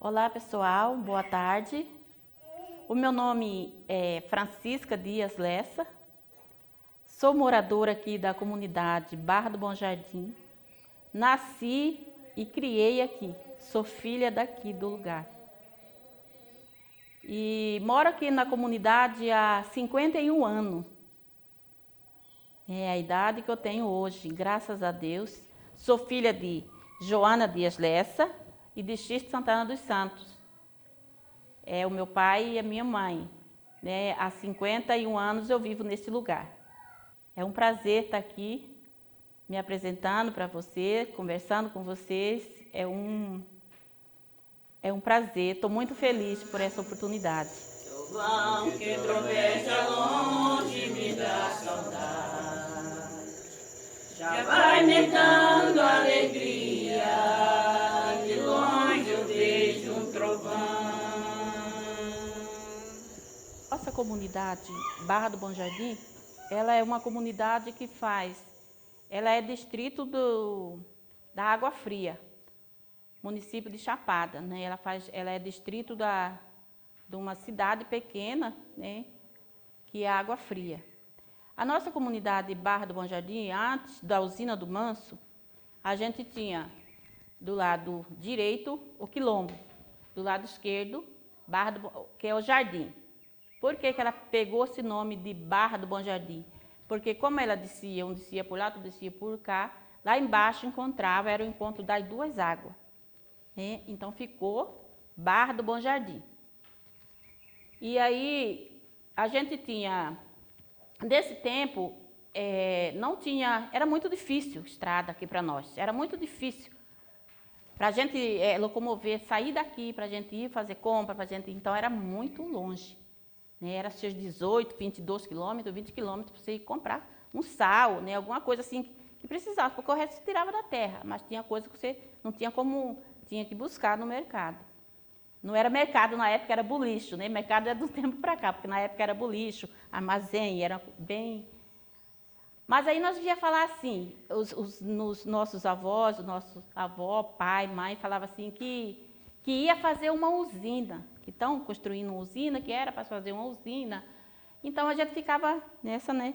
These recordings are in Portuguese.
Olá pessoal, boa tarde. O meu nome é Francisca Dias Lessa, sou moradora aqui da comunidade Barra do Bom Jardim. Nasci e criei aqui, sou filha daqui do lugar. E moro aqui na comunidade há 51 anos. É a idade que eu tenho hoje, graças a Deus. Sou filha de Joana Dias Lessa e de Xiste Santana dos Santos. É o meu pai e a minha mãe. Né? Há 51 anos eu vivo nesse lugar. É um prazer estar aqui, me apresentando para você, conversando com vocês. É um prazer, estou muito feliz por essa oportunidade. Trovão que troveja longe me dá saudade, já vai me dando alegria, de longe eu vejo um trovão. Nossa comunidade Barra do Bom Jardim, ela é uma comunidade que ela é distrito da Água Fria, município de Chapada, né? Ela é distrito de uma cidade pequena, né? Que é a Água Fria. A nossa comunidade Barra do Bom Jardim, antes da usina do Manso, a gente tinha do lado direito o quilombo, do lado esquerdo, que é o jardim. Por que ela pegou esse nome de Barra do Bom Jardim? Porque como ela descia, um descia por lá, outro descia por cá, lá embaixo era o encontro das duas águas. Né? Então ficou Barra do Bom Jardim. E aí a gente tinha, nesse tempo, não tinha, era muito difícil estrada aqui para nós, era muito difícil. Para a gente locomover, sair daqui, para a gente ir fazer compra, então era muito longe. Né? Era seus 18, 22 quilômetros, 20 quilômetros para você ir comprar um sal, né? Alguma coisa assim que precisasse, porque o resto se tirava da terra, mas tinha coisa que você não tinha como, tinha que buscar no mercado. Não era mercado na época, era bulicho, né? Mercado é do tempo para cá, porque na época era bulicho, armazém, era bem... Mas aí nós ia falar assim, nos nossos avós, o nosso avó, pai, mãe, falava assim que ia fazer uma usina, que estão construindo uma usina, que era para fazer uma usina. Então a gente ficava nessa, né,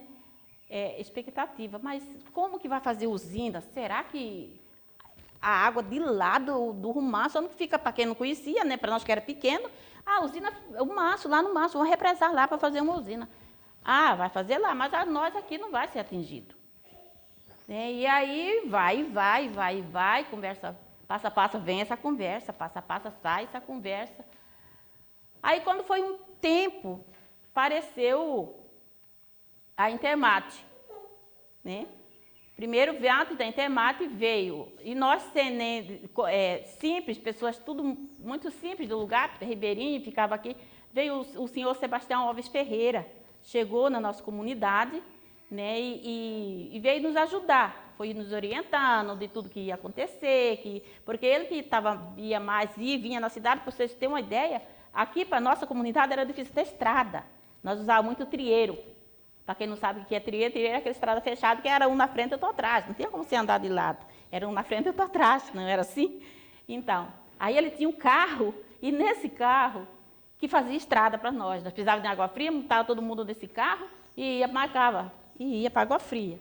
expectativa. Mas como que vai fazer usina? Será que a água de lá do Rumaço não fica, para quem não conhecia, né, para nós que era pequeno, a usina, o Maço, lá no Maço, vão represar lá para fazer uma usina. Ah, vai fazer lá, mas a nós aqui não vai ser atingido. E aí vai, conversa, passa, vem essa conversa, passa, sai essa conversa. Aí quando foi um tempo, apareceu a Intermate, né? Primeiro, antes da Intermate veio, e nós, simples, pessoas tudo muito simples do lugar, ribeirinho, ficava aqui, veio o senhor Sebastião Alves Ferreira, chegou na nossa comunidade, né, e veio nos ajudar, foi nos orientando de tudo que ia acontecer, porque ele que ia mais e vinha na cidade, para vocês terem uma ideia, aqui para a nossa comunidade era difícil ter estrada, nós usávamos muito trieiro. Para quem não sabe o que é trieiro, trieiro é aquela estrada fechada que era um na frente e outro atrás. Não tinha como você andar de lado. Era um na frente e outro atrás, não era assim? Então, aí ele tinha um carro, e nesse carro, que fazia estrada para nós. Nós precisávamos de água fria, montava todo mundo nesse carro e marcava, e ia para água fria.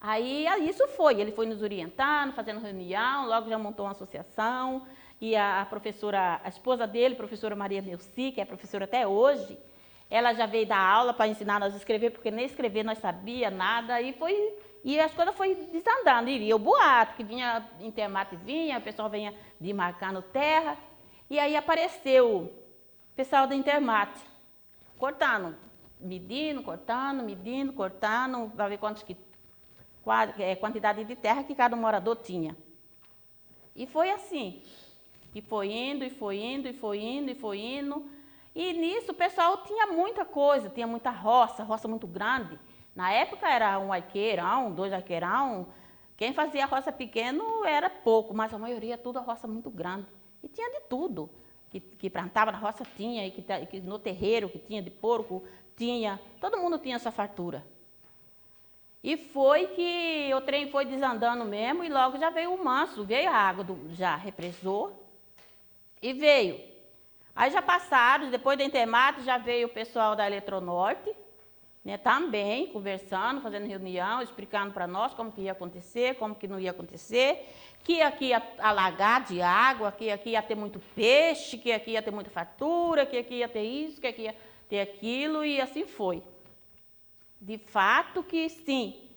Aí isso foi, ele foi nos orientando, fazendo reunião, logo já montou uma associação, e a professora, a esposa dele, professora Maria Neuci, que é professora até hoje, ela já veio dar aula para ensinar nós a escrever, porque nem escrever nós sabia nada, e as coisas foram desandando. E o boato, que vinha, Intermate vinha, o pessoal vinha demarcando terra, e aí apareceu o pessoal da Intermate, cortando, medindo, cortando, para ver quantidade de terra que cada morador tinha. E foi assim, e foi indo. E nisso o pessoal tinha muita coisa, tinha muita roça muito grande. Na época era um arqueirão, 2 arqueirão. Quem fazia roça pequeno era pouco, mas a maioria tudo a roça muito grande. E tinha de tudo. Que plantava na roça tinha, e que no terreiro que tinha de porco tinha. Todo mundo tinha essa fartura. E foi que o trem foi desandando mesmo e logo já veio o Manso, veio a água, já represou. E veio. Aí já passaram, depois da Intermate, já veio o pessoal da Eletronorte, né, também conversando, fazendo reunião, explicando para nós como que ia acontecer, como que não ia acontecer, que aqui ia alagar de água, que aqui ia ter muito peixe, que aqui ia ter muita fartura, que aqui ia ter isso, que aqui ia ter aquilo, e assim foi. De fato que sim,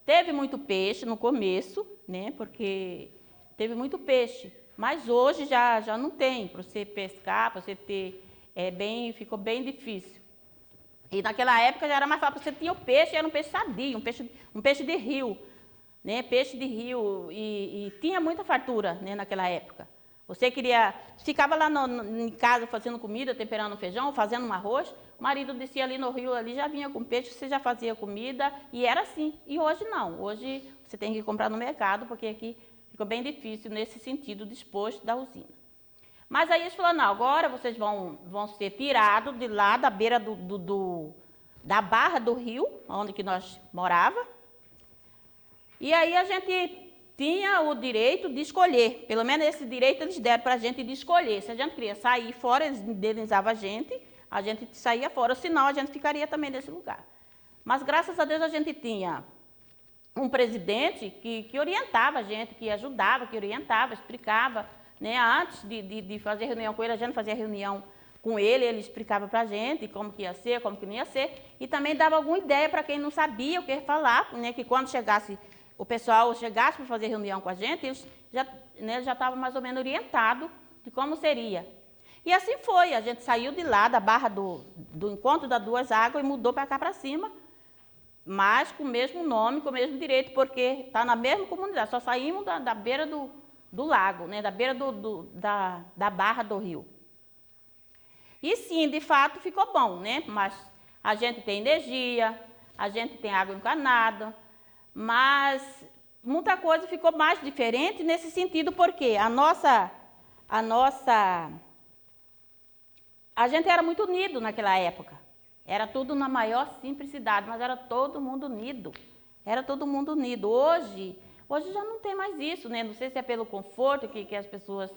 teve muito peixe no começo, né, porque teve muito peixe, mas hoje já não tem, para você pescar, para você ter, ficou bem difícil. E naquela época já era mais fácil, você tinha o peixe, era um peixe sadio, um peixe de rio, né? Peixe de rio, e tinha muita fartura, né, naquela época. Você ficava lá em casa fazendo comida, temperando feijão, fazendo um arroz, o marido descia ali no rio, ali já vinha com peixe, você já fazia comida, e era assim. E hoje não, hoje você tem que comprar no mercado, porque aqui ficou bem difícil nesse sentido, disposto da usina. Mas aí eles falaram, não, agora vocês vão ser tirados de lá da beira da barra do rio, onde que nós morava. E aí a gente tinha o direito de escolher, pelo menos esse direito eles deram para a gente de escolher. Se a gente queria sair fora, eles indenizavam a gente saía fora, senão a gente ficaria também nesse lugar. Mas graças a Deus a gente tinha um presidente que orientava a gente, que ajudava, que orientava, explicava, né? Antes de fazer reunião com ele, a gente fazia reunião com ele, ele explicava para a gente como que ia ser, como que não ia ser, e também dava alguma ideia para quem não sabia o que falar, né? Que quando o pessoal chegasse para fazer reunião com a gente, eles já estavam mais ou menos orientados de como seria. E assim foi, a gente saiu de lá, da barra do encontro das duas águas, e mudou para cá para cima, mas com o mesmo nome, com o mesmo direito, porque está na mesma comunidade, só saímos da beira do lago, né, da beira da barra do rio. E sim, de fato, ficou bom, né? Mas a gente tem energia, a gente tem água encanada, mas muita coisa ficou mais diferente nesse sentido, porque a gente era muito unido naquela época. Era tudo na maior simplicidade, mas era todo mundo unido. Era todo mundo unido. Hoje já não tem mais isso, né? Não sei se é pelo conforto que as pessoas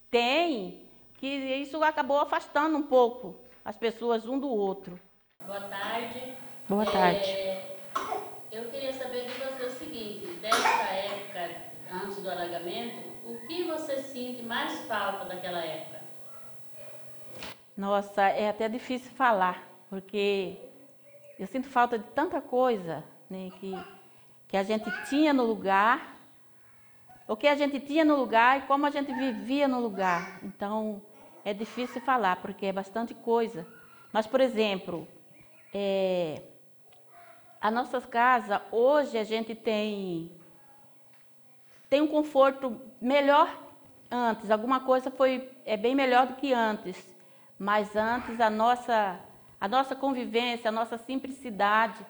têm, que isso acabou afastando um pouco as pessoas um do outro. Boa tarde. Boa tarde. Eu queria saber de você o seguinte, dessa época, antes do alagamento, o que você sente mais falta daquela época? Nossa, é até difícil falar, porque eu sinto falta de tanta coisa, né, que a gente tinha no lugar, o que a gente tinha no lugar e como a gente vivia no lugar. Então, é difícil falar, porque é bastante coisa. Mas, por exemplo, a nossa casa, hoje a gente tem um conforto melhor antes. Alguma coisa é bem melhor do que antes. Mas antes a nossa convivência, a nossa simplicidade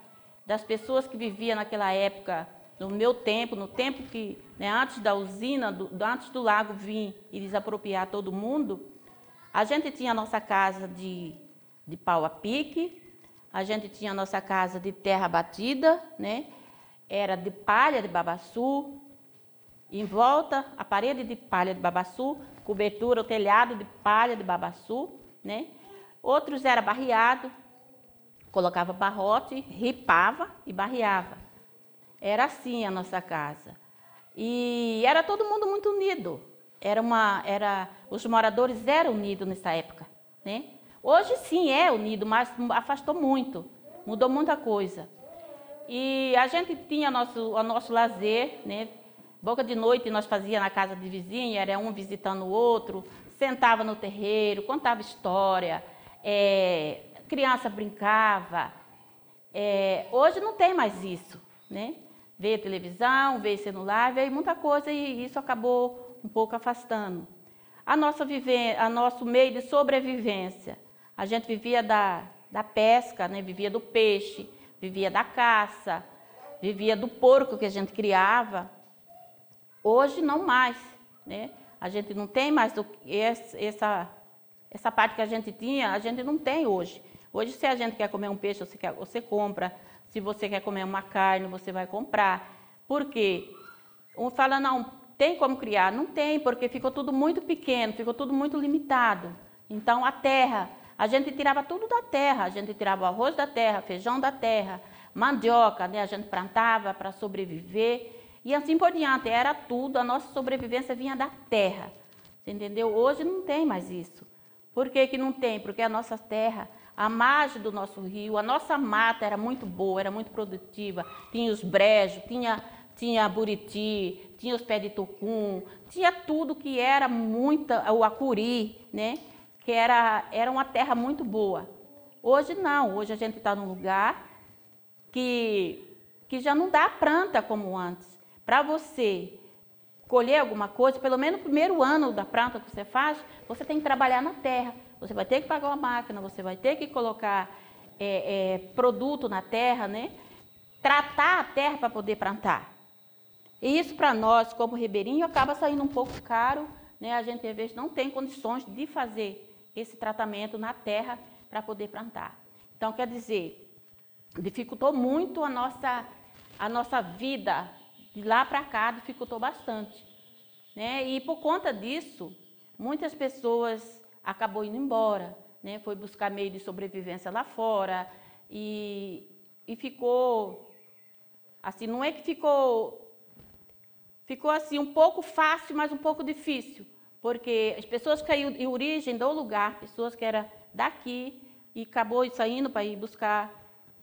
das pessoas que viviam naquela época, no meu tempo, no tempo que, né, antes da usina, antes do lago vir e desapropriar todo mundo, a gente tinha a nossa casa de pau a pique, a gente tinha a nossa casa de terra batida, né? Era de palha de babaçu, em volta a parede de palha de babaçu, cobertura, o telhado de palha de babaçu, né? Outros era barreado, colocava barrote, ripava e barreava. Era assim a nossa casa. E era todo mundo muito unido. Os moradores eram unidos nessa época, né? Hoje sim é unido, mas afastou muito, mudou muita coisa. E a gente tinha o nosso lazer, né? Boca de noite nós fazíamos na casa de vizinho, era um visitando o outro, sentava no terreiro, contava história, criança brincava. Hoje não tem mais isso, né? Veio televisão, veio celular, veio muita coisa e isso acabou um pouco afastando. Nosso meio de sobrevivência, a gente vivia da pesca, né? Vivia do peixe, vivia da caça, vivia do porco que a gente criava. Hoje não mais, né? A gente não tem mais essa parte que a gente tinha, a gente não tem hoje. Hoje, se a gente quer comer um peixe, você compra. Se você quer comer uma carne, você vai comprar. Por quê? Um fala, não, tem como criar? Não tem, porque ficou tudo muito pequeno, ficou tudo muito limitado. Então, a terra, a gente tirava tudo da terra, a gente tirava o arroz da terra, feijão da terra, mandioca, né? A gente plantava para sobreviver e assim por diante, era tudo, a nossa sobrevivência vinha da terra, você entendeu? Hoje não tem mais isso. Por que que não tem? Porque a nossa terra, a margem do nosso rio, a nossa mata era muito boa, era muito produtiva, tinha os brejos, tinha buriti, tinha os pés de tucum, tinha tudo que era muita, o acuri, né? Que era uma terra muito boa. Hoje não, hoje a gente está num lugar que já não dá planta como antes. Para você colher alguma coisa, pelo menos no primeiro ano da planta que você faz, você tem que trabalhar na terra. Você vai ter que pagar uma máquina, você vai ter que colocar produto na terra, né? Tratar a terra para poder plantar. E isso para nós, como ribeirinho, acaba saindo um pouco caro, né? A gente às vezes não tem condições de fazer esse tratamento na terra para poder plantar. Então, quer dizer, dificultou muito a nossa vida, de lá para cá dificultou bastante, né? E por conta disso, muitas pessoas acabou indo embora, né? Foi buscar meio de sobrevivência lá fora e ficou, assim, não é que ficou assim um pouco fácil, mas um pouco difícil, porque as pessoas que caíram em origem do lugar, pessoas que eram daqui e acabou saindo para ir buscar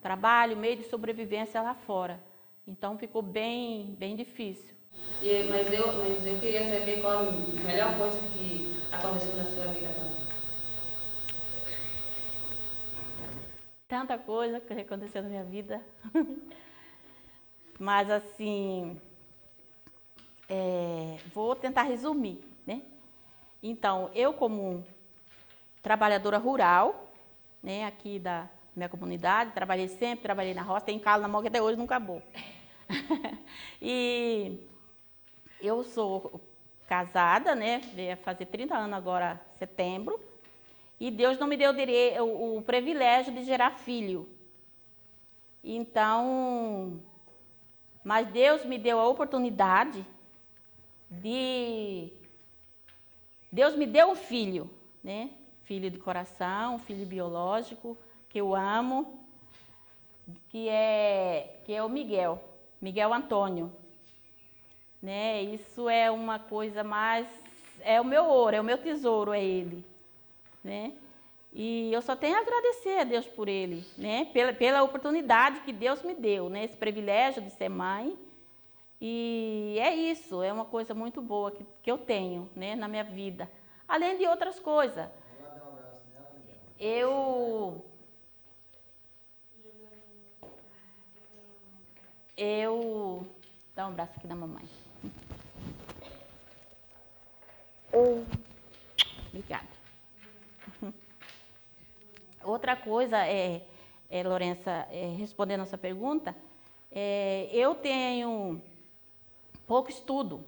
trabalho, meio de sobrevivência lá fora. Então ficou bem difícil. Mas eu queria saber qual a melhor coisa que aconteceu na sua vida agora. Tanta coisa que aconteceu na minha vida. Mas assim, vou tentar resumir, né? Então, eu como trabalhadora rural, né, aqui da minha comunidade, trabalhei na roça, tem calo na mão que até hoje não acabou. E eu sou casada, né, ia fazer 30 anos agora, setembro, e Deus não me deu o privilégio de gerar filho. Então, mas Deus me deu a oportunidade Deus me deu um filho, né? Filho de coração, filho biológico, que eu amo, que é o Miguel Antônio, né? Isso é uma coisa mais, é o meu ouro, é o meu tesouro, é ele, né? E eu só tenho a agradecer a Deus por ele, né? Pela oportunidade que Deus me deu, né? Esse privilégio de ser mãe. E é isso, é uma coisa muito boa que eu tenho, né, na minha vida. Além de outras coisas. Dá um abraço aqui da mamãe. Obrigada. Outra coisa Lourença, respondendo a sua pergunta, eu tenho pouco estudo,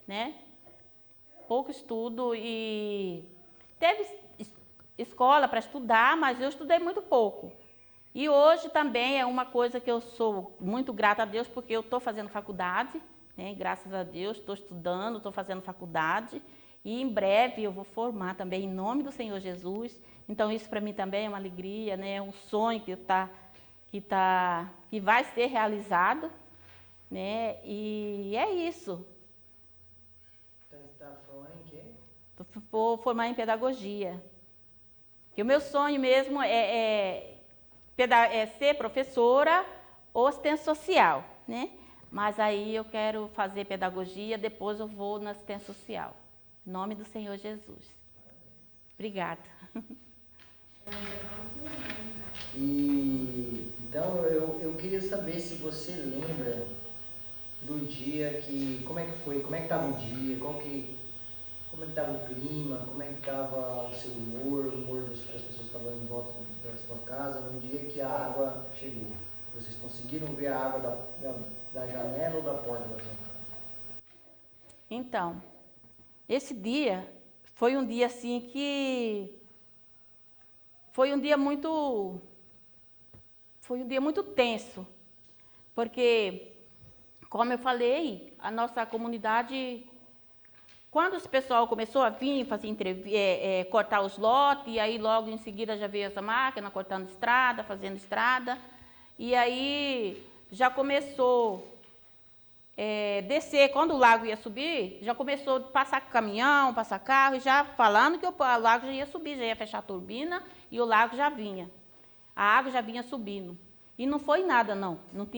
né? Pouco estudo e teve escola para estudar, mas eu estudei muito pouco. E hoje também é uma coisa que eu sou muito grata a Deus, porque eu estou fazendo faculdade, né? Graças a Deus, estou estudando, estou fazendo faculdade e em breve eu vou formar também em nome do Senhor Jesus. Então isso para mim também é uma alegria, né? É um sonho que vai ser realizado, né? E é isso. Então, você está formando em quê? Vou formar em pedagogia. Que o meu sonho mesmo é ser professora ou assistente social, né? Mas aí eu quero fazer pedagogia, depois eu vou na assistência social. Em nome do Senhor Jesus. Obrigada. E então eu queria saber se você lembra do dia como é que foi, como é que estava o dia, como é que estava o clima, como é que estava o seu humor, o humor das pessoas que estavam em volta da sua casa no dia que a água chegou. Vocês conseguiram ver a água da janela ou da porta da sua casa? Então, esse dia foi um dia assim foi um dia muito tenso, porque como eu falei, a nossa comunidade, quando esse pessoal começou a vir fazer cortar os lotes, e aí logo em seguida já veio essa máquina cortando estrada, fazendo estrada, e aí já começou descer, quando o lago ia subir, já começou a passar caminhão, passar carro, e já falando que o lago já ia subir, já ia fechar a turbina, e o lago já vinha. A água já vinha subindo. E não foi nada, não. Não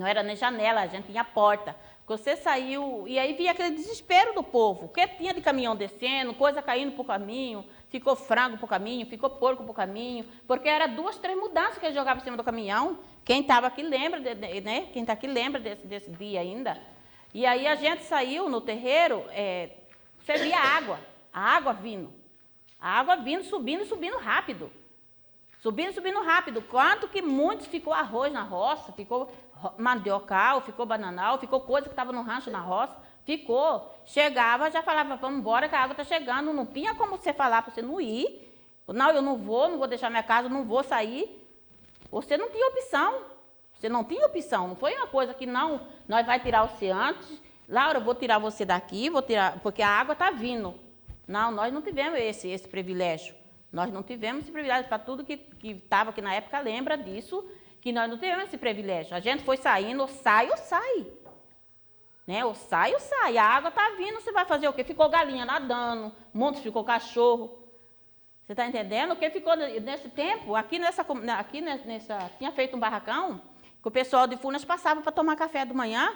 era nem janela, a gente tinha porta. Você saiu, e aí vinha aquele desespero do povo. O que tinha de caminhão descendo, coisa caindo para o caminho, ficou frango para o caminho, ficou porco para o caminho, porque era 2, 3 mudanças que ele jogava em cima do caminhão. Quem estava aqui lembra, né? Quem está aqui lembra desse dia ainda. E aí a gente saiu no terreiro, você via a água vindo. A água vindo, subindo e subindo rápido. Subindo rápido. Quanto que muitos ficou arroz na roça, ficou mandiocal, ficou bananal, ficou coisa que estava no rancho na roça, ficou. Chegava, já falava, vamos embora que a água está chegando. Não tinha como você falar para você não ir. Não, eu não vou deixar minha casa, não vou sair. Você não tinha opção. Você não tinha opção. Não foi uma coisa que não, nós vai tirar você antes. Laura, eu vou tirar você daqui, vou tirar, porque a água está vindo. Não, nós não tivemos esse privilégio. Nós não tivemos esse privilégio. Para tudo que estava aqui na época, lembra disso, que nós não tivemos esse privilégio. A gente foi saindo, ou sai. Né? Ou sai. A água está vindo, você vai fazer o quê? Ficou galinha nadando, muitos ficou cachorro. Você está entendendo? Porque ficou nesse tempo, tinha feito um barracão, que o pessoal de Furnas passava para tomar café de manhã.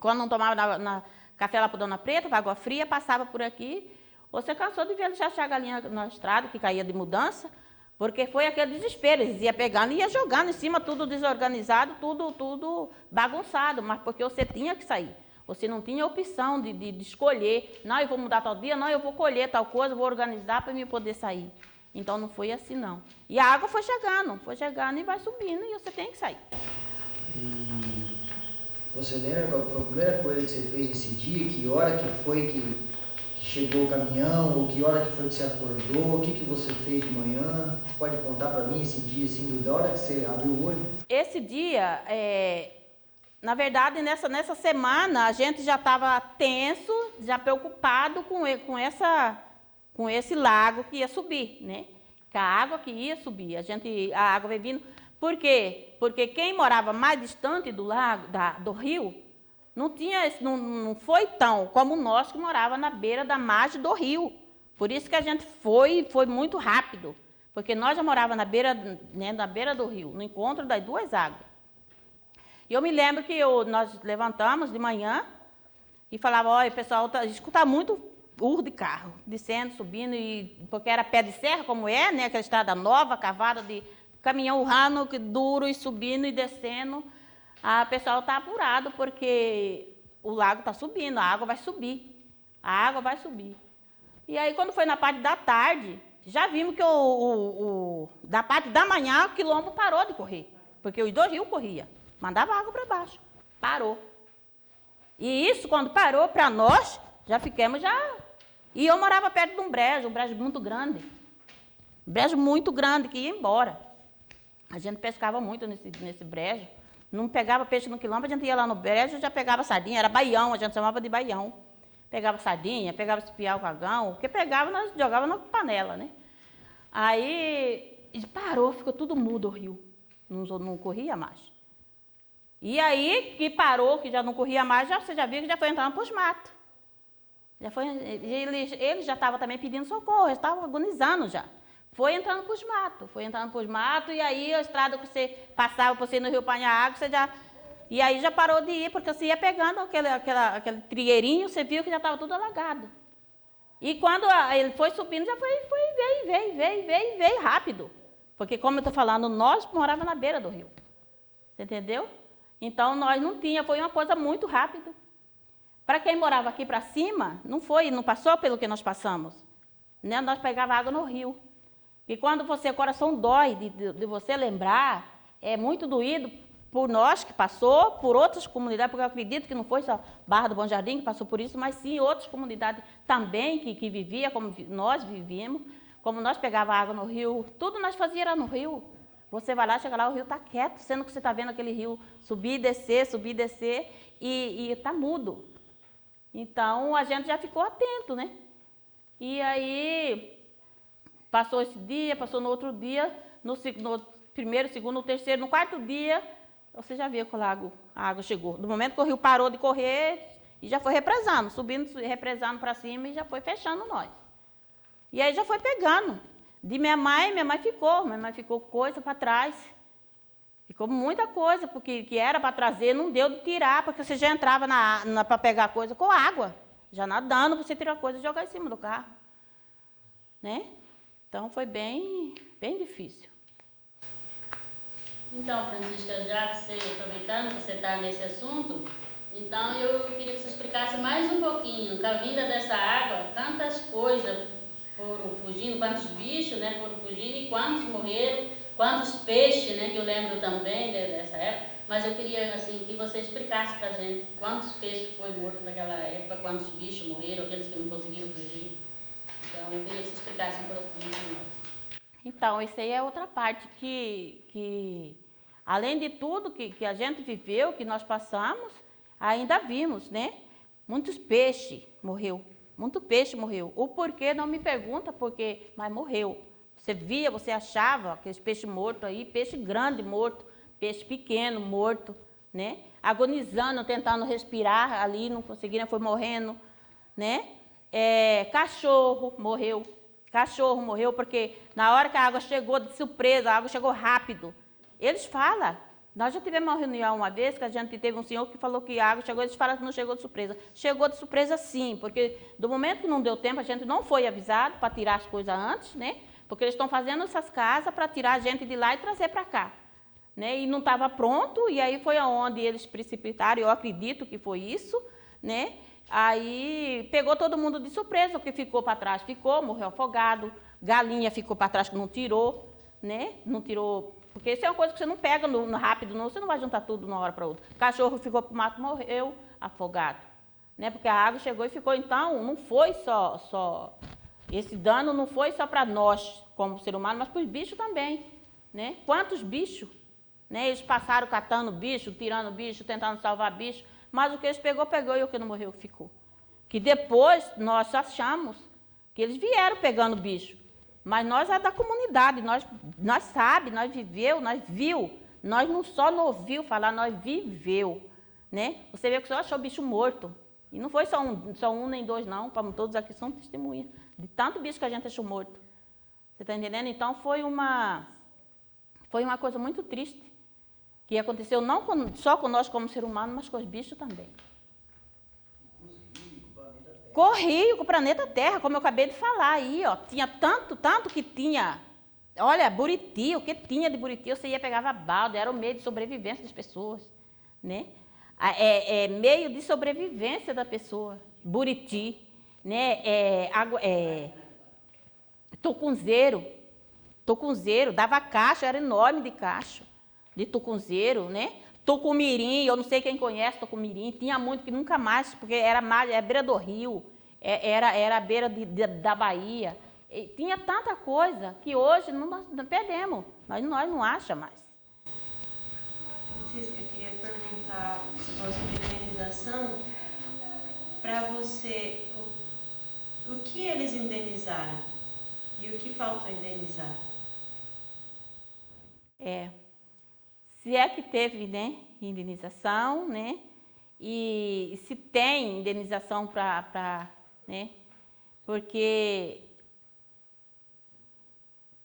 Quando não tomava café lá para Dona Preta, para Água Fria, passava por aqui. Você cansou de ver eles achar a galinha na estrada, que caía de mudança, porque foi aquele desespero. Eles iam pegando e iam jogando em cima, tudo desorganizado, tudo bagunçado, mas porque você tinha que sair. Você não tinha opção de escolher, não, eu vou mudar tal dia, não, eu vou colher tal coisa, vou organizar para eu poder sair. Então não foi assim, não. E a água foi chegando e vai subindo e você tem que sair. E você lembra qual foi a primeira coisa que você fez nesse dia? Que hora que foi que chegou o caminhão? Ou que hora que foi que você acordou? O que você fez de manhã? Pode contar para mim esse dia, assim, da hora que você abriu o olho? Esse dia, na verdade, nessa semana, a gente já estava tenso, já preocupado com esse lago que ia subir, né? Com a água que ia subir. A água veio vindo. Por quê? Porque quem morava mais distante do lago, do rio, não foi tão como nós que morava na beira da margem do rio. Por isso que a gente foi muito rápido. Porque nós já morávamos na beira do rio, no encontro das 2 águas. E eu me lembro que nós levantamos de manhã e falava, olha, pessoal, escutar muito urro de carro, descendo, subindo, porque era pé de serra, como né? Aquela estrada nova, cavada de caminhão urrando, duro, e subindo e descendo. O pessoal está apurado, porque o lago está subindo, a água vai subir. E aí, quando foi na parte da tarde, já vimos que da parte da manhã, o quilombo parou de correr, porque os 2 rios corriam. Mandava água para baixo. Parou. E isso, quando parou, para nós, já ficamos E eu morava perto de um brejo muito grande. Um brejo muito grande, que ia embora. A gente pescava muito nesse brejo. Não pegava peixe no quilombo, a gente ia lá no brejo e já pegava sardinha. Era baião, a gente chamava de baião. Pegava sardinha, pegava espiar o cagão. O que pegava, nós jogava na panela, né? Aí parou, ficou tudo mudo o rio. Não corria mais. E aí, que parou, que já não corria mais, você já viu que já foi entrando para os matos. Ele já estava também pedindo socorro, já estava agonizando já. Foi entrando para os matos, e aí a estrada que você passava por você no Rio Panhaágua, você já... E aí já parou de ir, porque você ia pegando aquele trigueirinho, você viu que já estava tudo alagado. E quando ele foi subindo, já veio rápido. Porque, como eu estou falando, nós morávamos na beira do rio. Você entendeu? Então, nós não tínhamos, foi uma coisa muito rápida. Para quem morava aqui para cima, não passou pelo que nós passamos. Né? Nós pegávamos água no rio. E quando o coração dói de você lembrar, é muito doído por nós que passou, por outras comunidades, porque eu acredito que não foi só Barra do Bom Jardim que passou por isso, mas sim outras comunidades também que viviam como nós vivíamos, como nós pegávamos água no rio, tudo nós fazíamos era no rio. Você vai lá, chega lá, o rio está quieto, sendo que você está vendo aquele rio subir e descer, e está mudo. Então, a gente já ficou atento, né? E aí, passou esse dia, passou no outro dia, no primeiro, segundo, no terceiro, no quarto dia, você já viu que a água chegou. Do momento que o rio parou de correr, e já foi represando, subindo, represando para cima e já foi fechando nós. E aí já foi pegando. De minha mãe ficou coisa para trás. Ficou muita coisa, porque que era para trazer, não deu de tirar, porque você já entrava para pegar coisa com água. Já nadando, você tirar coisa e jogar em cima do carro. Né? Então foi bem difícil. Então, Francisca, já que você, aproveitando que você está nesse assunto, então eu queria que você explicasse mais um pouquinho, com a vinda dessa água, quantas coisas foram fugindo, quantos bichos, né, foram fugindo e quantos morreram, quantos peixes, né, que eu lembro também dessa época, mas eu queria assim, que você explicasse para a gente quantos peixes foram mortos naquela época, quantos bichos morreram, aqueles que não conseguiram fugir. Então eu queria que você explicasse um pouquinho para nós. Então, isso aí é outra parte que além de tudo que a gente viveu, que nós passamos, ainda vimos, né? Muitos peixes morreu, muito peixe morreu. O porquê não me pergunta, mas morreu. Você via, você achava aqueles peixes mortos aí, peixe grande morto, peixe pequeno morto, né? Agonizando, tentando respirar ali, não conseguiram, foi morrendo, né? Cachorro morreu porque na hora que a água chegou de surpresa, a água chegou rápido. Eles falam, nós já tivemos uma reunião uma vez que a gente teve um senhor que falou que a água chegou, eles falam que não chegou de surpresa. Chegou de surpresa sim, porque do momento que não deu tempo, a gente não foi avisado para tirar as coisas antes, né? Porque eles estão fazendo essas casas para tirar a gente de lá e trazer para cá. Né? E não estava pronto, e aí foi aonde eles precipitaram, eu acredito que foi isso, né? Aí pegou todo mundo de surpresa, o que ficou para trás ficou, morreu afogado, galinha ficou para trás que não tirou, né? Não tirou, porque isso é uma coisa que você não pega no rápido, não, você não vai juntar tudo de uma hora para outra. Cachorro ficou para o mato, morreu afogado, né? Porque a água chegou e ficou, então, não foi só esse dano não foi só para nós como ser humano, mas para os bichos também, né? Quantos bichos, né? Eles passaram catando bicho, tirando bicho, tentando salvar bicho. Mas o que eles pegou e o que não morreu ficou. Que depois nós achamos que eles vieram pegando bicho. Mas nós é da comunidade, nós sabe, nós viveu, nós viu. Nós não só não ouviu falar, nós viveu. Né? Você vê que só achou bicho morto. E não foi só um nem dois não, como todos aqui são testemunhas. De tanto bicho que a gente achou morto. Você está entendendo? Então foi uma coisa muito triste. Que aconteceu não só com nós como ser humano, mas com os bichos também. Com o rio, com o planeta Terra, como eu acabei de falar aí, ó. Tinha tanto que tinha. Olha, buriti, o que tinha de buriti, você ia pegava balde, era o meio de sobrevivência das pessoas, né? Meio de sobrevivência da pessoa, buriti, né? Tucunzeiro, dava cacho, era enorme de cacho. De tucunzeiro, né? Tucumirim, eu não sei quem conhece tucumirim, tinha muito que nunca mais, porque era a beira do rio, era a beira da Bahia. E tinha tanta coisa que hoje nós perdemos, mas nós não achamos mais. Francisca, eu queria perguntar, você falou sobre indenização, para você, o que eles indenizaram e o que falta indenizar? Se é que teve, né, indenização, né, e se tem indenização né, porque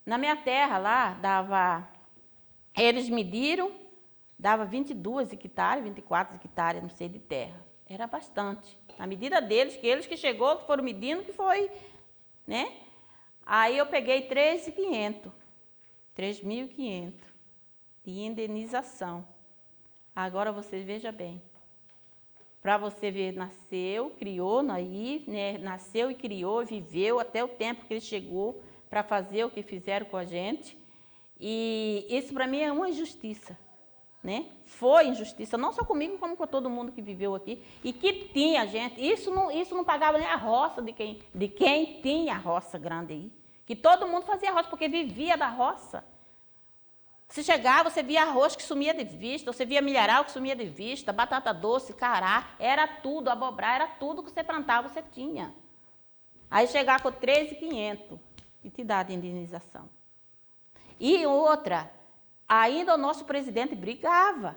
na minha terra lá, eles mediram, dava 22 hectares, 24 hectares, não sei, de terra. Era bastante. Na medida deles, que eles que chegou, que foram medindo, que foi, né. Aí eu peguei 3.500 de indenização. Agora você veja bem. Para você ver, nasceu, criou, né? Nasceu e criou, viveu até o tempo que ele chegou para fazer o que fizeram com a gente. E isso para mim é uma injustiça, né? Foi injustiça, não só comigo, como com todo mundo que viveu aqui. E que tinha gente, isso não pagava nem a roça de quem tinha a roça grande aí. Que todo mundo fazia roça, porque vivia da roça. Você chegava, você via arroz que sumia de vista, você via milharal que sumia de vista, batata doce, cará, era tudo, abobrar, era tudo que você plantava, você tinha. Aí chegar com 13.500 e te dá de indenização. E outra, ainda o nosso presidente brigava,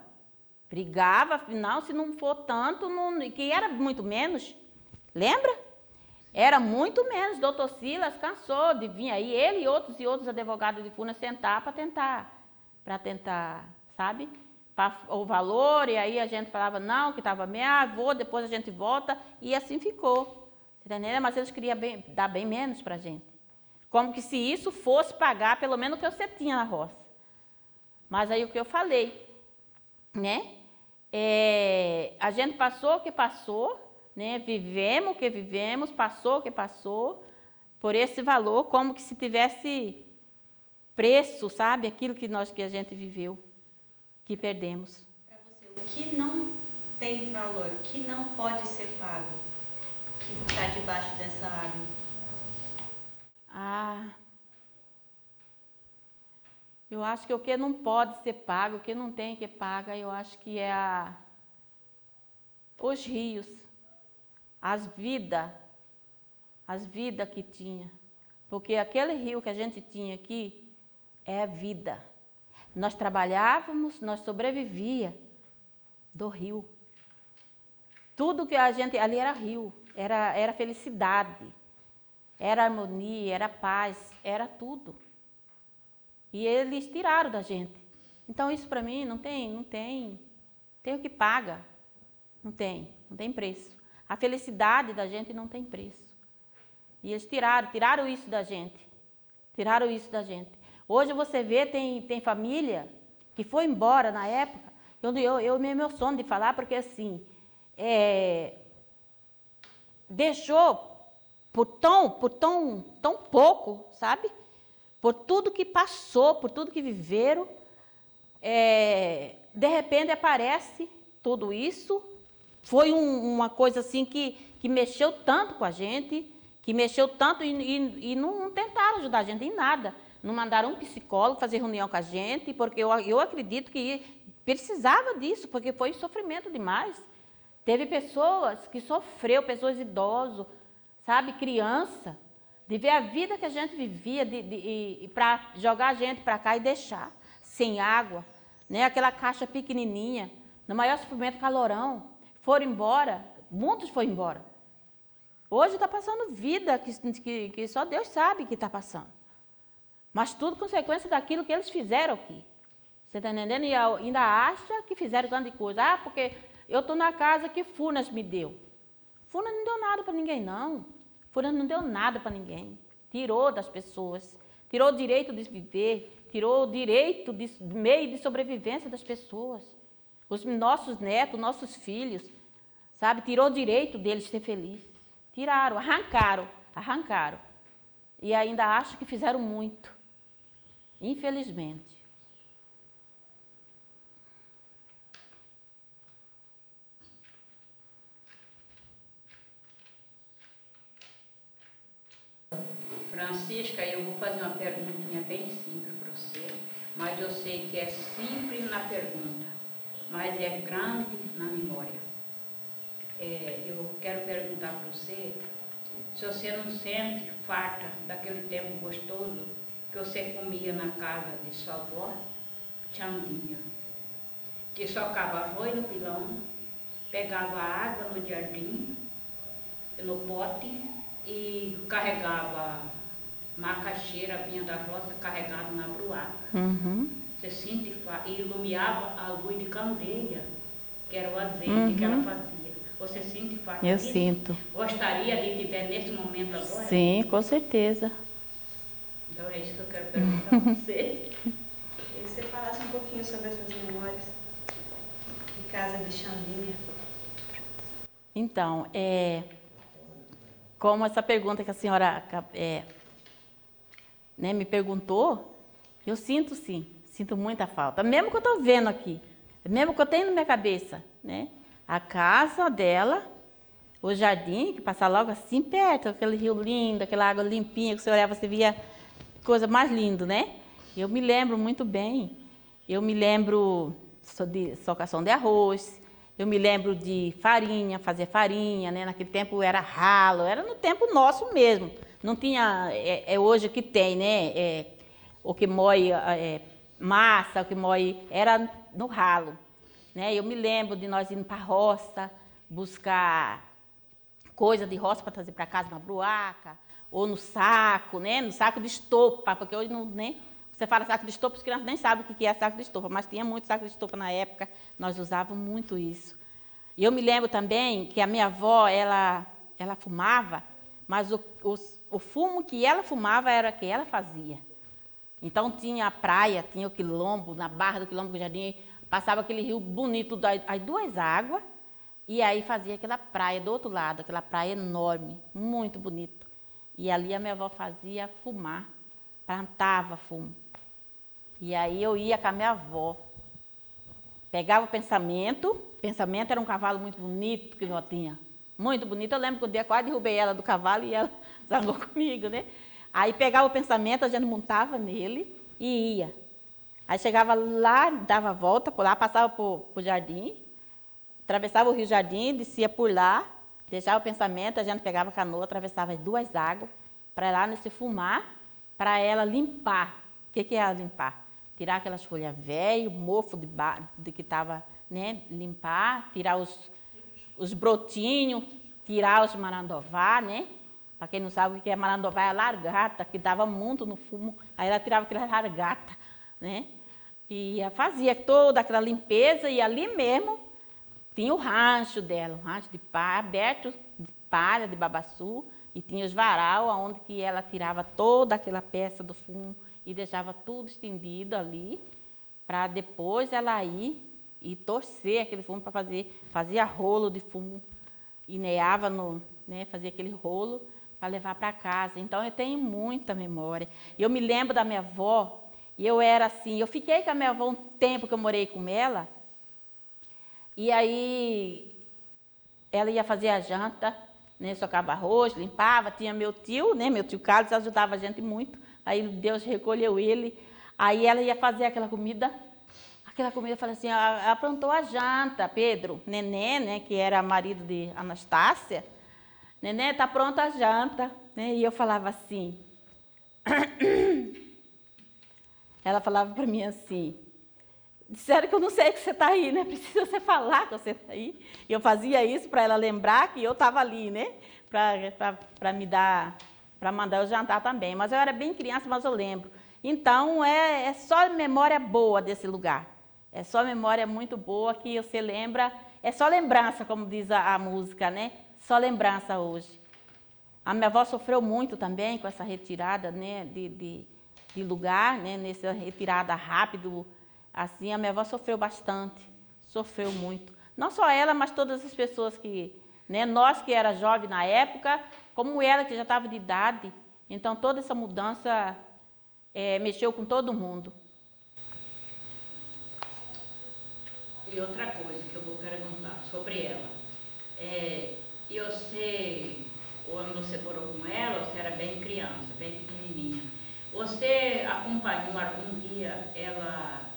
afinal, se não for tanto, que era muito menos, lembra? Era muito menos, doutor Silas cansou de vir aí, ele e outros advogados de Furnas sentar para tentar, sabe? O valor, e aí a gente falava, não, que estava bem, vou, depois a gente volta, e assim ficou. Você tá entendendo? Mas eles queriam dar bem menos para a gente. Como que se isso fosse pagar pelo menos o que você tinha na roça. Mas aí o que eu falei, né? A gente passou o que passou, né? Vivemos o que vivemos, passou o que passou, por esse valor, como que se tivesse preço, sabe? Aquilo que a gente viveu, que perdemos. Para você, o que não tem valor, o que não pode ser pago, que está debaixo dessa água? Eu acho que o que não pode ser pago, o que não tem que pagar, eu acho que é os rios, as vidas que tinha. Porque aquele rio que a gente tinha aqui é vida. Nós trabalhávamos, nós sobrevivia do rio. Tudo que a gente, ali era rio, era felicidade, era harmonia, era paz, era tudo. E eles tiraram da gente. Então isso para mim não tem o que paga. Não tem preço. A felicidade da gente não tem preço. E eles tiraram isso da gente. Tiraram isso da gente. Hoje você vê, tem família que foi embora na época. Eu meu sono de falar, porque assim, deixou por tão pouco, sabe? Por tudo que passou, por tudo que viveram, de repente aparece tudo isso. Foi uma coisa assim que mexeu tanto com a gente, que mexeu tanto e não tentaram ajudar a gente em nada. Não mandaram um psicólogo fazer reunião com a gente, porque eu acredito que precisava disso, porque foi sofrimento demais. Teve pessoas que sofreu, pessoas idosas, sabe, criança, de ver a vida que a gente vivia, para jogar a gente para cá e deixar, sem água, né? Aquela caixa pequenininha, no maior sofrimento, calorão, foram embora, muitos foram embora. Hoje está passando vida que só Deus sabe que está passando. Mas tudo consequência daquilo que eles fizeram aqui. Você está entendendo? E ainda acha que fizeram grande coisa. Porque eu estou na casa que Furnas me deu. Furnas não deu nada para ninguém, não. Furnas não deu nada para ninguém. Tirou das pessoas. Tirou o direito de viver. Tirou o direito de meio de sobrevivência das pessoas. Os nossos netos, nossos filhos. Sabe? Tirou o direito deles de ser felizes. Tiraram, arrancaram. E ainda acho que fizeram muito. Infelizmente. Francisca, eu vou fazer uma perguntinha bem simples para você, mas eu sei que é simples na pergunta, mas é grande na memória. Eu quero perguntar para você se você não sente farta daquele tempo gostoso que você comia na casa de sua avó, Xandinha, que socava arroz no pilão, pegava água no jardim, no pote, e carregava macaxeira, vinha da roça, carregava na bruaca. Uhum. Você sente farta, e iluminava a luz de candeia, que era o azeite que ela fazia. Você sente farta Eu disso? sinto. Gostaria de viver nesse momento agora? Sim, com certeza. Então é isso que eu quero perguntar para você. E você falasse um pouquinho sobre essas memórias de casa de Xandinha. Então, como essa pergunta que a senhora me perguntou, eu sinto sim, sinto muita falta. Mesmo que eu estou vendo aqui, mesmo que eu tenho na minha cabeça, né? A casa dela, o jardim, que passa logo assim perto, aquele rio lindo, aquela água limpinha, que você olhava, você via coisa mais linda, né? Eu me lembro muito bem. Eu me lembro de socação de arroz, eu me lembro de farinha, fazer farinha, né? Naquele tempo era ralo, era no tempo nosso mesmo. Não tinha, hoje que tem, né? O que moe massa, o que moe, era no ralo. Né? Eu me lembro de nós indo para a roça, buscar coisa de roça para trazer para casa na bruaca, ou no saco, né? No saco de estopa, porque hoje não, né? Você fala saco de estopa, as crianças nem sabem o que é saco de estopa, mas tinha muito saco de estopa na época, nós usávamos muito isso. E eu me lembro também que a minha avó, ela fumava, mas o fumo que ela fumava era o que ela fazia. Então tinha a praia, tinha o quilombo, na barra do quilombo do Jardim, passava aquele rio bonito, as duas águas, e aí fazia aquela praia do outro lado, aquela praia enorme, muito bonito. E ali a minha avó fazia fumar, plantava fumo. E aí eu ia com a minha avó, pegava o pensamento era um cavalo muito bonito que eu tinha, muito bonito. Eu lembro que um dia quase derrubei ela do cavalo e ela zangou comigo, né? Aí pegava o pensamento, a gente montava nele e ia. Aí chegava lá, dava a volta por lá, passava por jardim, atravessava o Rio Jardim, descia por lá, deixava o pensamento, a gente pegava a canoa, atravessava as duas águas, para lá nesse fumar, para ela limpar. O que é ela limpar? Tirar aquelas folhas velhas, o mofo de que estava, né? Limpar, tirar os brotinhos, tirar os marandová, né? Para quem não sabe o que é marandová, é a largata, que dava muito no fumo, aí ela tirava aquela largata, né? E fazia toda aquela limpeza, e ali mesmo tinha o rancho dela, um rancho de palha, aberto de palha, de babaçu, e tinha os varal, onde que ela tirava toda aquela peça do fumo e deixava tudo estendido ali, para depois ela ir e torcer aquele fumo para fazia rolo de fumo, e neava, né, fazia aquele rolo para levar para casa. Então eu tenho muita memória. Eu me lembro da minha avó, e eu era assim, eu fiquei com a minha avó um tempo que eu morei com ela, e aí ela ia fazer a janta, né, socava arroz, limpava, tinha meu tio, né, meu tio Carlos ajudava a gente muito, aí Deus recolheu ele, aí ela ia fazer aquela comida, eu falei assim, ela aprontou a janta, Pedro, Nenê, né, que era marido de Anastácia, Nenê, tá pronta a janta, né, e eu falava assim, ela falava para mim assim, disseram que eu não sei que você está aí, né? Precisa você falar que você está aí. E eu fazia isso para ela lembrar que eu estava ali, né? Para me dar, para mandar eu jantar também. Mas eu era bem criança, mas eu lembro. Então, é só memória boa desse lugar. É só memória muito boa que você lembra. É só lembrança, como diz a música, né? Só lembrança hoje. A minha avó sofreu muito também com essa retirada, né? De lugar, né? Nessa retirada rápido. Assim, a minha avó sofreu bastante, sofreu muito. Não só ela, mas todas as pessoas que, né, nós que era jovem na época, como ela que já estava de idade. Então, toda essa mudança mexeu com todo mundo. E outra coisa que eu vou perguntar sobre ela. E você, quando você morou com ela, você era bem criança, bem pequenininha. Você acompanhou algum dia ela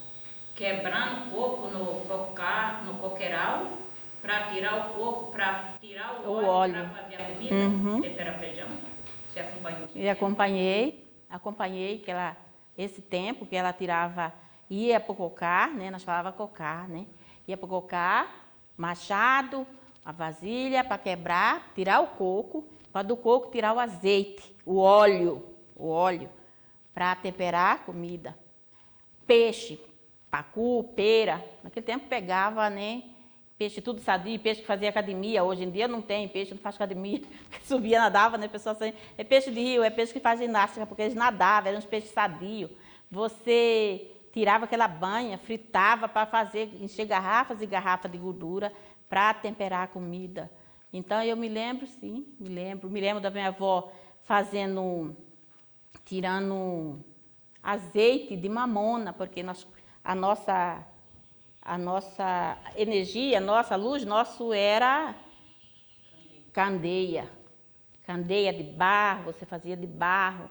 quebrando coco no coqueiral para tirar o coco, para tirar o óleo, para fazer a comida, temperar feijão? Você acompanhou? E acompanhei que esse tempo que ela tirava, ia para o cocar, né? Nós falávamos cocar, né? Ia para o cocar, machado, a vasilha para quebrar, tirar o coco, para do coco tirar o azeite, o óleo, para temperar a comida. Peixe, pacu, pera, naquele tempo pegava, né, peixe tudo sadio, peixe que fazia academia, hoje em dia não tem peixe, não faz academia, subia, nadava, né, pessoas assim, é peixe de rio, é peixe que faz ginástica, porque eles nadavam, eram uns peixes sadios, você tirava aquela banha, fritava para encher garrafas e garrafas de gordura para temperar a comida. Então eu me lembro, sim, me lembro da minha avó tirando azeite de mamona, porque a nossa energia, a nossa luz, era candeia de barro, você fazia de barro,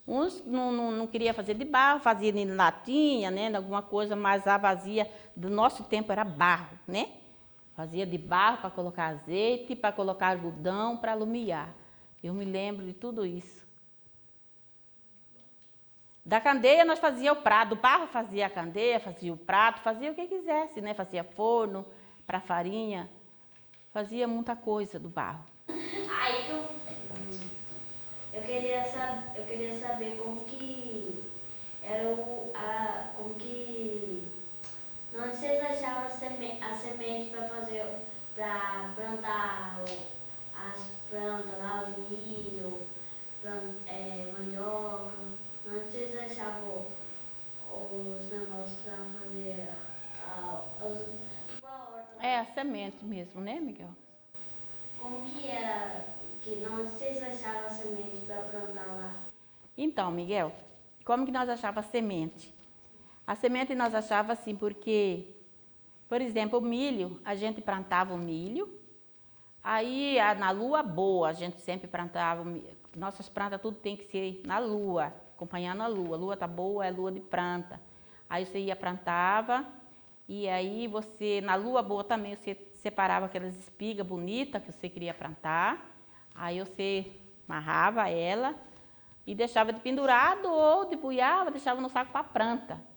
Uns não queriam fazer de barro, fazia de latinha, né, alguma coisa, mas a vazia do nosso tempo era barro, né? Fazia de barro para colocar azeite, para colocar algodão, para alumiar. Eu me lembro de tudo isso. Da candeia nós fazia o prato, do barro fazia a candeia, fazia o prato, fazia o que quisesse, né? Fazia forno para farinha, fazia muita coisa do barro. Aí eu queria saber como que era como que onde vocês achavam a semente para fazer, para plantar as plantas lá, o milho, mandioca, onde vocês achavam os negócios para fazer tipo a horta? É a semente mesmo, né, Miguel? Como que era, onde vocês achavam a semente para plantar lá? Então, Miguel, como que nós achávamos a semente? A semente nós achávamos assim, porque, por exemplo, o milho, a gente plantava o milho, aí na lua boa, a gente sempre plantava, nossas plantas tudo tem que ser na lua, acompanhando a lua tá boa, é lua de planta. Aí você ia, plantava, e aí você, na lua boa também, você separava aquelas espigas bonitas que você queria plantar, aí você amarrava ela e deixava de pendurado ou de buiava, deixava no saco para planta.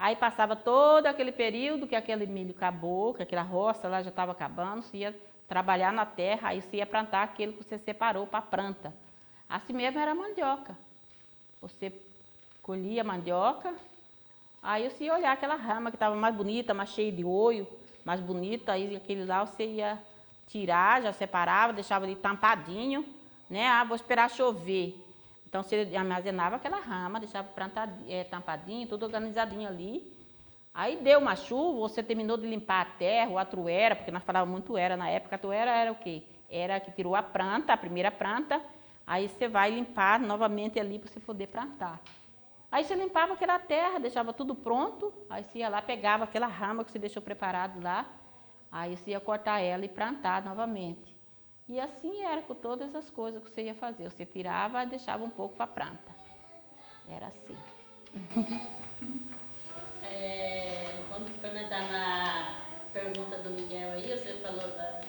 Aí passava todo aquele período que aquele milho acabou, que aquela roça lá já estava acabando, você ia trabalhar na terra, aí você ia plantar aquilo que você separou para planta. Assim mesmo era a mandioca. Você colhia a mandioca, aí você ia olhar aquela rama que estava mais bonita, mais cheia de olho, mais bonita, aí aquele lá você ia tirar, já separava, deixava ali tampadinho, né? Ah, vou esperar chover. Então você armazenava aquela rama, deixava tampadinho, tudo organizadinho ali. Aí deu uma chuva, você terminou de limpar a terra, ou a truera, porque nós falávamos muito era na época, a truera era o quê? Era que tirou a planta, a primeira planta, aí você vai limpar novamente ali para você poder plantar. Aí você limpava aquela terra, deixava tudo pronto, aí você ia lá, pegava aquela rama que você deixou preparado lá, aí você ia cortar ela e plantar novamente. E assim era com todas as coisas que você ia fazer. Você tirava e deixava um pouco para a planta. Era assim. Quando está na pergunta do Miguel aí, você falou da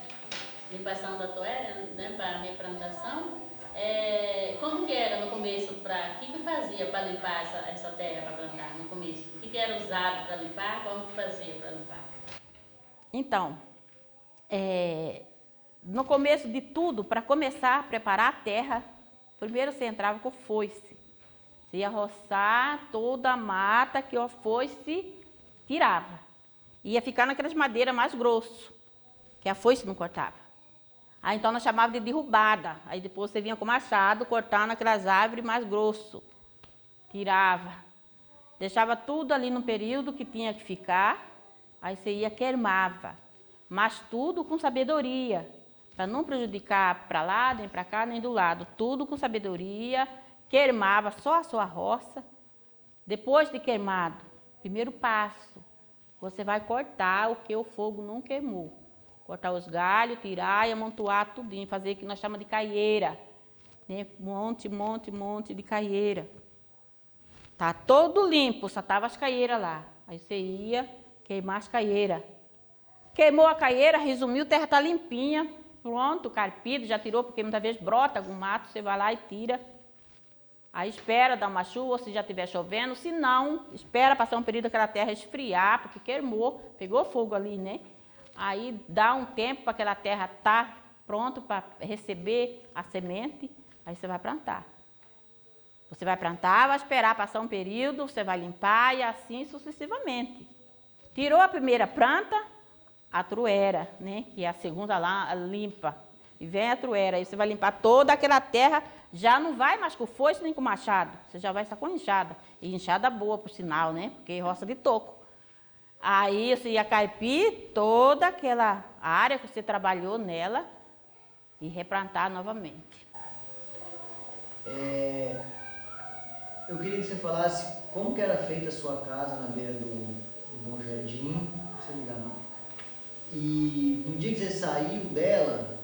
limpação da toalha, né, para a replantação. Como que era no começo? O que fazia para limpar essa terra para plantar no começo? O que era usado para limpar? Como que fazia para limpar? Então, no começo de tudo, para começar a preparar a terra, primeiro você entrava com foice. Você ia roçar toda a mata que a foice tirava. Ia ficar naquelas madeiras mais grossas, que a foice não cortava. Aí então nós chamávamos de derrubada. Aí depois você vinha com machado, cortando aquelas árvores mais grossas. Tirava. Deixava tudo ali no período que tinha que ficar. Aí você ia queimava. Mas tudo com sabedoria. Para não prejudicar para lá, nem para cá, nem do lado. Tudo com sabedoria. Queimava só a sua roça. Depois de queimado, primeiro passo, você vai cortar o que o fogo não queimou. Cortar os galhos, tirar e amontoar tudinho, fazer o que nós chamamos de caieira. Né? Monte de caieira. Tá todo limpo, só tava as caieiras lá. Aí você ia queimar as caieiras. Queimou a caieira, resumiu, a terra tá limpinha. Pronto, carpido, já tirou, porque muitas vezes brota algum mato, você vai lá e tira. Aí espera dar uma chuva, se já estiver chovendo. Se não, espera passar um período aquela terra esfriar, porque queimou, pegou fogo ali, né? Aí dá um tempo para aquela terra estar pronto para receber a semente, aí você vai plantar. Você vai plantar, vai esperar passar um período, você vai limpar e assim sucessivamente. Tirou a primeira planta, a truera, né? Que é a segunda lá, limpa. E vem a truera, aí você vai limpar toda aquela terra, já não vai mais com foice nem com machado, você já vai estar com enxada. E enxada boa, por sinal, né? Porque é roça de toco. Aí você ia carpir toda aquela área que você trabalhou nela e replantar novamente. Eu queria que você falasse como que era feita a sua casa na beira do Bom Jardim, se não me engano. E no dia que você saiu dela,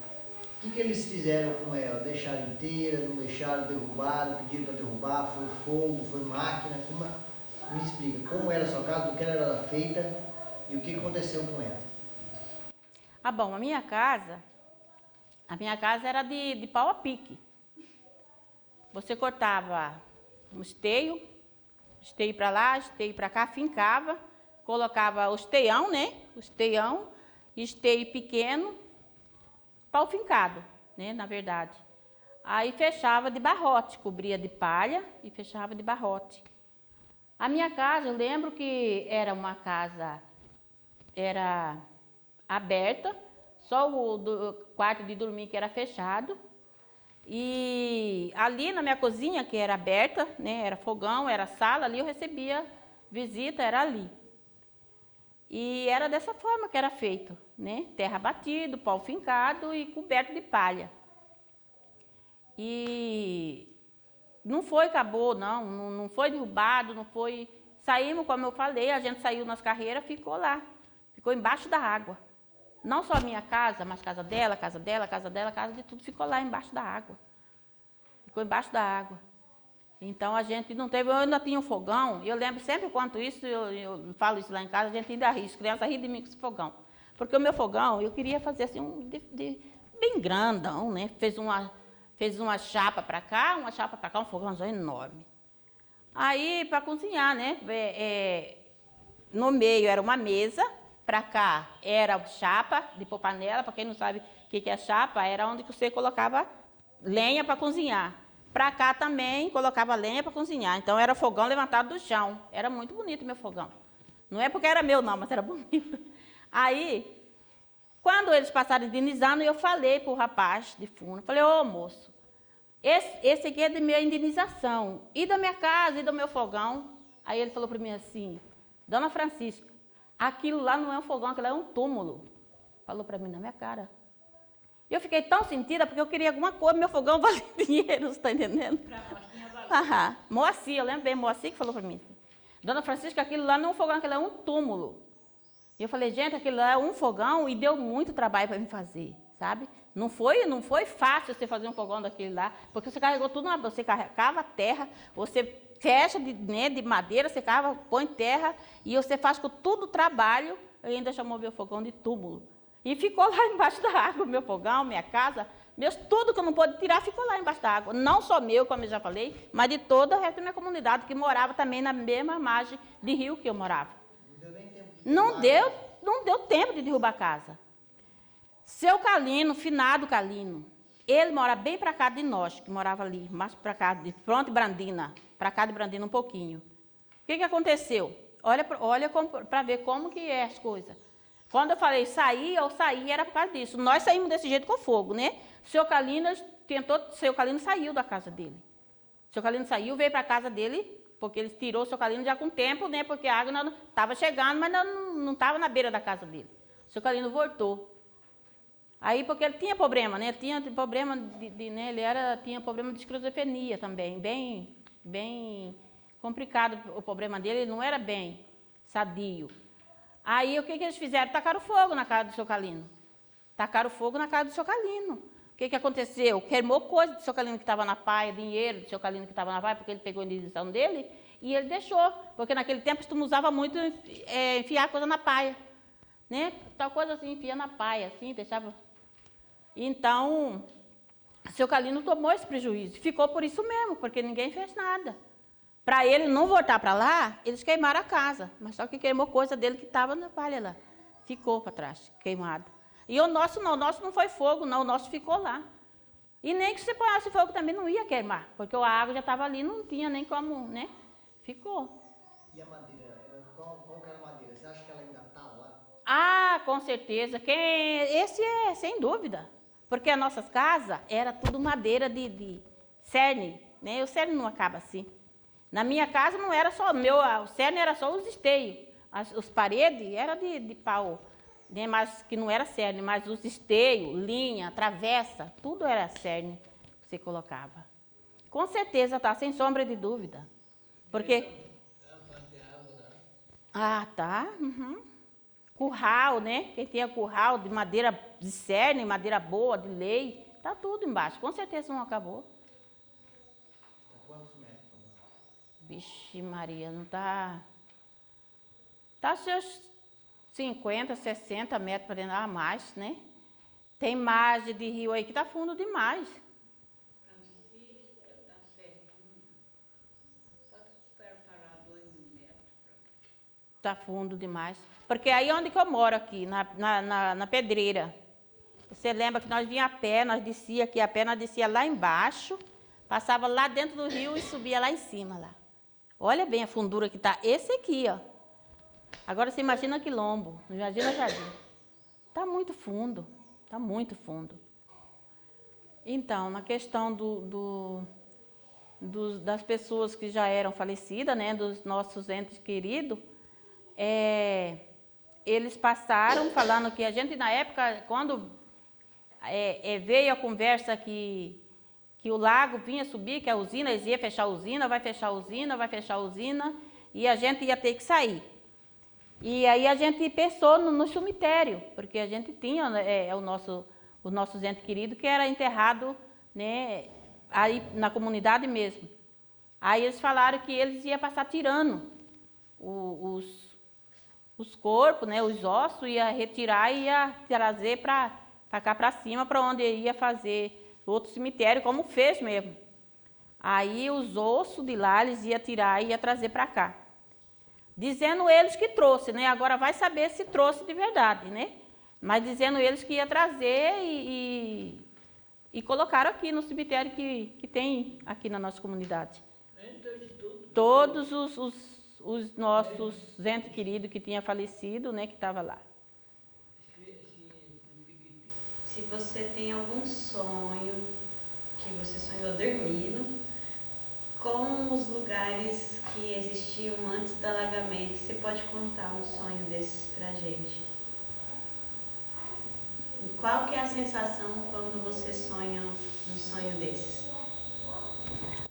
o que eles fizeram? fizeram com ela? Deixaram inteira, não deixaram, derrubaram, pediram para derrubar, foi fogo, foi máquina? Me explica, como era a sua casa, do que ela era feita e o que aconteceu com ela? Ah, bom, a minha casa era de pau a pique. Você cortava um esteio para lá, esteio para cá, fincava, colocava o esteião, né? O esteião, esteio pequeno, pau fincado, né? Na verdade. Aí fechava de barrote, cobria de palha e fechava de barrote. A minha casa, eu lembro que era uma casa, era aberta, só o quarto de dormir que era fechado. E ali na minha cozinha, que era aberta, né, era fogão, era sala, ali eu recebia visita, era ali. E era dessa forma que era feito, né? Terra batido, pau fincado e coberto de palha. E não foi, acabou, não foi derrubado, não foi... Saímos, como eu falei, a gente saiu nas carreiras, ficou lá, ficou embaixo da água. Não só a minha casa, mas casa dela, casa de tudo, ficou lá embaixo da água. Ficou embaixo da água. Então a gente não teve, eu ainda tinha um fogão, eu lembro sempre quanto isso, eu falo isso lá em casa, a gente ainda ri, as crianças riem de mim com esse fogão. Porque o meu fogão, eu queria fazer assim, bem grandão, né? Fez uma chapa para cá, um fogãozão enorme. Aí, para cozinhar, né? No meio era uma mesa, para cá era chapa de pôr panela, para quem não sabe o que é chapa, era onde você colocava lenha para cozinhar. Para cá também colocava lenha para cozinhar. Então era fogão levantado do chão. Era muito bonito o meu fogão. Não é porque era meu não, mas era bonito. Aí, quando eles passaram indenizando, eu falei para o rapaz de fundo, falei, ô moço, esse aqui é de minha indenização, e da minha casa, e do meu fogão. Aí ele falou para mim assim, Dona Francisca, aquilo lá não é um fogão, aquilo é um túmulo. Falou para mim na minha cara. Eu fiquei tão sentida porque eu queria alguma coisa, meu fogão vale dinheiro, você está entendendo? Moacir, eu lembro bem, Moacir que falou para mim. Dona Francisca, aquilo lá não é um fogão, aquilo é um túmulo. E eu falei, gente, aquilo lá é um fogão e deu muito trabalho para mim fazer, sabe? Não foi fácil você fazer um fogão daquele lá, porque você carregou tudo, você cava terra, você fecha de madeira, você cava, põe terra e você faz com tudo o trabalho, e ainda chamou meu fogão de túmulo. E ficou lá embaixo da água, meu fogão, minha casa, tudo que eu não pude tirar ficou lá embaixo da água. Não só meu, como eu já falei, mas de toda o resto da minha comunidade, que morava também na mesma margem de rio que eu morava. Não deu nem tempo de Não deu tempo de derrubar a casa. Seu Calino, finado Calino, ele mora bem para cá de nós, que morava ali, mais para cá, de Fronte Brandina, para cá de Brandina um pouquinho. O que aconteceu? Olha para ver como que é as coisas. Quando eu falei sair, era por causa disso. Nós saímos desse jeito com fogo, né? Seu Calino saiu da casa dele. Seu Calino saiu, veio para a casa dele, porque ele tirou o seu Calino já com tempo, né? Porque a água estava chegando, mas não estava na beira da casa dele. O seu Calino voltou. Aí, porque ele tinha problema, né? Ele tinha problema tinha problema de esquizofrenia também, bem complicado o problema dele, ele não era bem sadio. Aí, o que eles fizeram? Tacaram fogo na casa do seu Calino. Tacaram fogo na casa do seu Calino. O que aconteceu? Queimou coisa do seu Calino que estava na paia, dinheiro do seu Calino que estava na paia, porque ele pegou a indenização dele e ele deixou. Porque naquele tempo tu usava muito enfiar coisa na paia. Né? Tal coisa assim, enfia na paia, assim, deixava. Então, seu Calino tomou esse prejuízo. Ficou por isso mesmo, porque ninguém fez nada. Para ele não voltar para lá, eles queimaram a casa. Mas só que queimou coisa dele que estava na palha lá. Ficou para trás, queimado. E o nosso não foi fogo, não. O nosso ficou lá. E nem que se põe fogo também não ia queimar. Porque a água já estava ali, não tinha nem como, né? Ficou. E a madeira? Qual que era a madeira? Você acha que ela ainda está lá? Ah, com certeza. Esse é, sem dúvida. Porque as nossas casas era tudo madeira de cerne. Né? O cerne não acaba assim. Na minha casa não era só o cerne era só os esteios. As paredes eram de pau, né? Mas que não era cerne, mas os esteios, linha, travessa, tudo era cerne que você colocava. Com certeza, tá, sem sombra de dúvida. Porque... Ah, tá. Uhum. Curral, né? Quem tinha curral de madeira de cerne, madeira boa, de lei, Está tudo embaixo. Com certeza não acabou. Tá quantos metros? Vixe Maria, não está... Está seus 50, 60 metros para dentro, mais, né? Tem margem de rio aí que está fundo demais. Francisca, tá certinho. Pode preparar 2 metros. Está fundo demais. Porque aí onde que eu moro aqui, na pedreira. Você lembra que nós vinha a pé, nós descia aqui a pé, nós descia lá embaixo, passava lá dentro do rio e subia lá em cima, lá. Olha bem a fundura que está. Esse aqui, ó. Agora você imagina Quilombo, imagina Jardim. Está muito fundo, está muito fundo. Então, na questão das pessoas que já eram falecidas, né, dos nossos entes queridos, eles passaram falando que a gente, na época, quando veio a conversa que o lago vinha subir, que a usina, eles iam fechar a usina, vai fechar a usina, vai fechar a usina, e a gente ia ter que sair. E aí a gente pensou no cemitério, porque a gente tinha os nossos entes queridos que era enterrado, né, aí na comunidade mesmo. Aí eles falaram que eles iam passar tirando os corpos, né, os ossos, ia retirar e ia trazer para cá para cima, para onde ia fazer outro cemitério, como fez mesmo. Aí os ossos de lá eles iam tirar e ia trazer para cá. Dizendo eles que trouxe, né? Agora vai saber se trouxe de verdade, né? Mas dizendo eles que ia trazer e colocaram aqui no cemitério que tem aqui na nossa comunidade. Todos os nossos entes queridos que tinham falecido, né? Que estavam lá. Se você tem algum sonho que você sonhou dormindo, com os lugares que existiam antes do alagamento, você pode contar um sonho desses pra gente? Qual que é a sensação quando você sonha um sonho desses?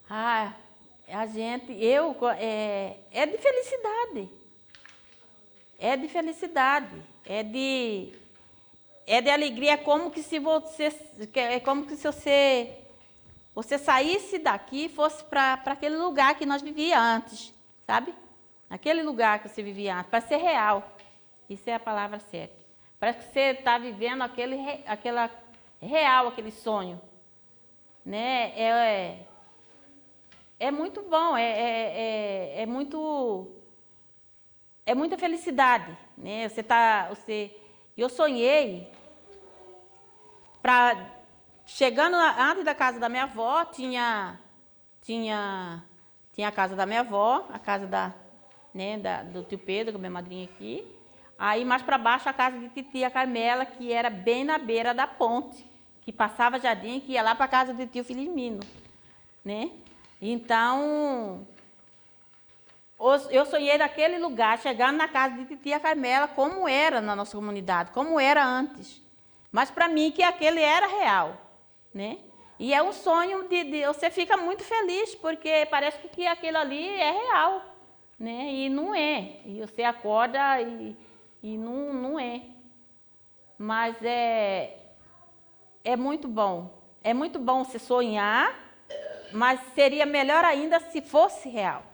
Ah, é de felicidade. É de felicidade. É de alegria, é como que se você saísse daqui e fosse para aquele lugar que nós vivíamos antes, sabe? Aquele lugar que você vivia antes, para ser real. Isso é a palavra certa. Parece que você está vivendo aquela real, aquele sonho. Né? É muito bom, é muita felicidade. Né? Eu sonhei chegando antes da casa da minha avó, tinha a casa da minha avó, a casa do tio Pedro, com a minha madrinha aqui. Aí mais para baixo a casa de titia Carmela, que era bem na beira da ponte, que passava jardim, que ia lá para a casa do tio Filimino, né? Então, eu sonhei naquele lugar, chegando na casa de titia Carmela, como era na nossa comunidade, como era antes. Mas para mim que aquele era real, né? E é um sonho você fica muito feliz, porque parece que aquilo ali é real, né? E não é. E você acorda e não é. Mas é muito bom. É muito bom você sonhar, mas seria melhor ainda se fosse real.